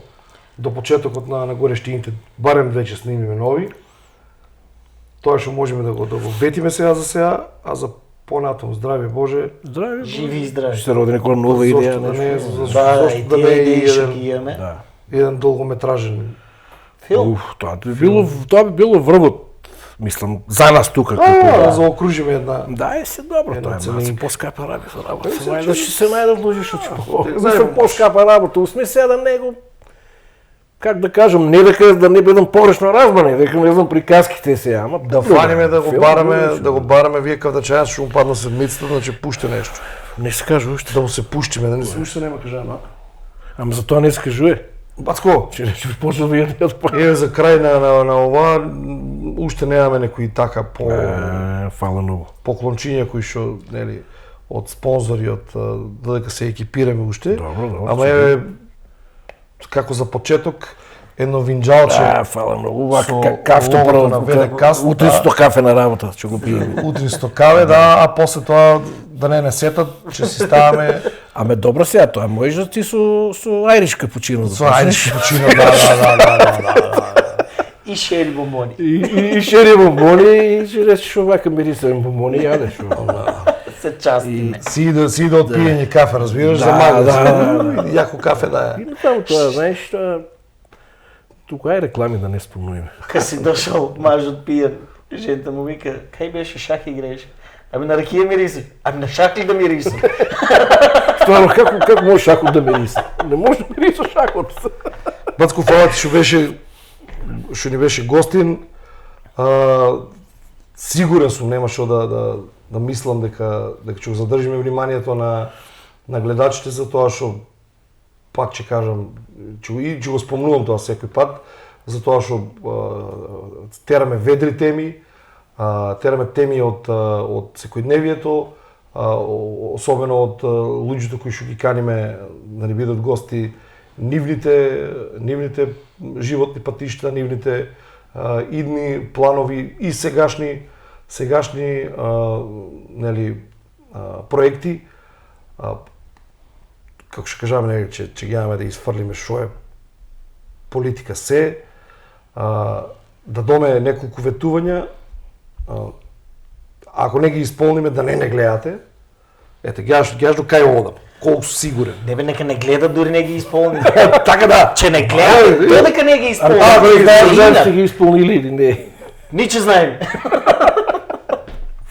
до почетокот на горештините барем веќе снимиме нови. Тоа што можеме да го ветиме сега за сега, а за понатаму здравје Боже. Здравје, Живи и здрави. се роди некоја нова идеја, Зошто да не е еден долгометражен филм. Тоа би било врвот, мислам, за нас тука. Да заокружиме една. Да, се добро, тоа е целина. по-скапа работа. Ќе се најде вложиш мислам по-скапа работа, усме се да него, как да кажам, не дека да не бидам погрешно разбран, дека не знам приказките се, ама Да фанеме да го бараме вие кавдачајан што му падна седмицата, значи пуште нешто. Не се кажува уште. Да му се пуштиме, да не се уште нема кажано. Ама за тоа не се кажува. Бацко, Че рече почна да ја еве за крај на ова уште немаме некои така фала многу. поклончиња кои што нели од спонзори, од додека се екипираме уште. Добро. Ама еве како за почеток едно винџалче. Фала многу. Со Кафто логото прво на ВДК, утринсто кафе на работа, ќе го пиеме. Утринсто каве, да, а после тоа да не сетат, че си ставаме Аме добро сега, тоа можеш да ти со Айриш капучино. со ајриш почино, да. И шери бомбони. И шери бомбони, и ще речеш овака мириса бомбони, јадеш. Се частиме. Си иде од пиење кафе, разбираш, за магазин. Јако кафе да е. И само тоа, знаеш, тука е реклами да не спомнуваме. Ка си дошол мажот пиен, жената му вика, кај беше шах играеш? Ами на ракија мириси. Ами на шах ли да мириси? Стварно, како може шакот да мириса? Не може да мириса шакот. Бацко, фала ти што ни беше гостин. Сигурен сум, нема што да мислам дека ќе го задржиме вниманието на гледачите за тоа што пак ќе кажам, ќе го спомнувам тоа секој пат, за тоа што тераме ведри теми, тераме теми од секојдневието, особено од луѓето кои што ги каниме да ни бидат гости, нивните животни патишта, нивните идни планови и сегашни нели проекти. Како што кажаме, че ќе имаме да изфрлиме што е политика се, да доме неколку ветувања, ако не ги исполниме, да не гледате. Ете, гледаш до кај одам, колку сум сигурен. Не бе, нека не гледат, дури не ги исполни. Така да. Че не гледат, додека не ги исполни. Знаеш што ги исполнили или не? Ниче знаем.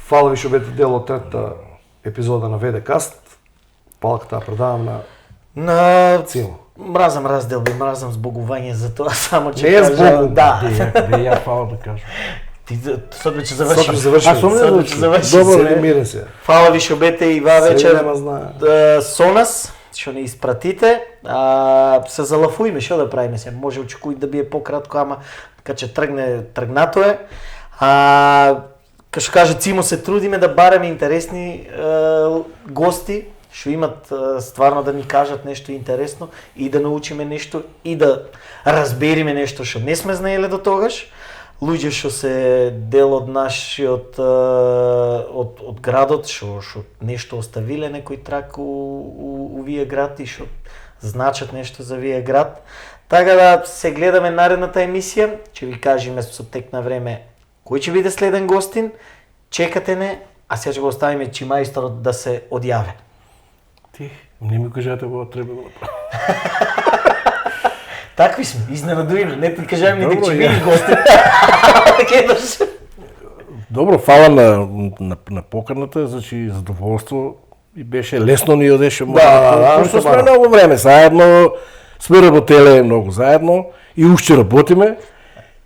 Фала ви што бете дел од третата епизода на ВДКаст. Палката предавам на Цимо. Мразам разделби, мразам збогување за тоа, само че Не е збогу. да. Ја фала да кажам. Ти сад ќе завршим. Сад ќе завршим. Добро, мирен се. Фала ви што бете и ва вечер со нас, што не испратите. Се залафуиме, што да правиме се? Може очекуј да биде пократко, ама кога ќе тргнато е. Кај што каже Цимо, се трудиме да бараме интересни гости, што имат стварно да ни кажат нешто интересно и да научиме нешто и да разбериме нешто што не сме знаеле до тогаш. Луѓе што се дел од нашиот од градот, што нешто оставиле некој трак у вие град и што значат нешто за вие град. Така да се гледаме наредната емисија, ќе ви кажеме со тек на време кој ќе биде следен гостин. Чекате не, а сега ќе го оставиме Чимајсторот да се одјаве. Ти, не ми кажете во треба да направи. Такви сме, изненадуеми, не ти кажем ни дека ќе биде гостин. Добро, фала на поканата, значи задоволство и беше лесно ни одеше. Да, Пошто сме многу време заедно, Сме работеле многу заедно и уште работиме.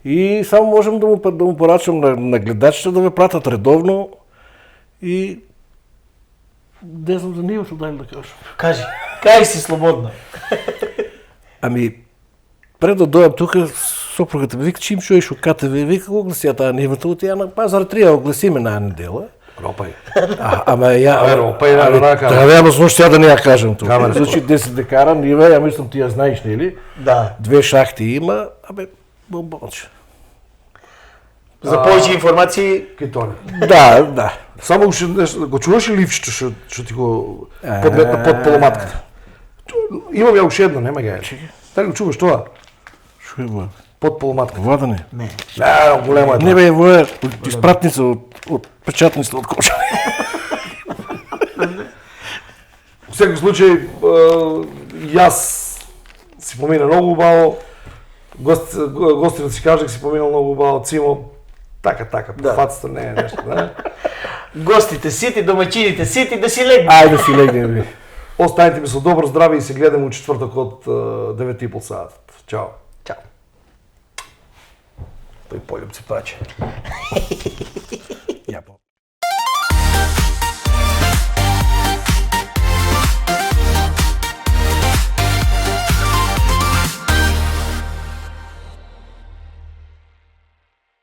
И само можем да му порачам на гледачите да ве пратат редовно и не знам за нивото дај да кажам. Кажи си слободно. Ами, пред да дојам тука, сопругата ми вика, чим шоиш од КТВ, вика, огласи ја таа нивната, отија на пазар 3, огласиме на недела. Ропај. Ама ја... Ропај на рака. Така да ја возможно да не ја кажам тука. Значи 10 декара, нива, ја мислам ти ја знаеш, нели? Да. 2 шахти има, бомбонче. За повеќе информации, Китони. Да. Само уште нешто, го чуваш ли ливчето што ти го подметна под поломатката? Имам ја уште едно, нема га. Дали го чуваш тоа? Што е во? Под поломатката. Владане? не. Не, голема е тоа. Не бе, во е испратница од печатница од кожа. Во секој случај, јас си помина многу убаво, гостинот си кажах си поминал многу убаво, Цимо, така, по фацата не е нешто, не? Гостите сити, домаќините сити, да си легне. Ајде си легнеме. Останете ми со добро здраве и се гледаме у четврток од 9:30 саат. Чао. Чао. Тој полјуб се праче.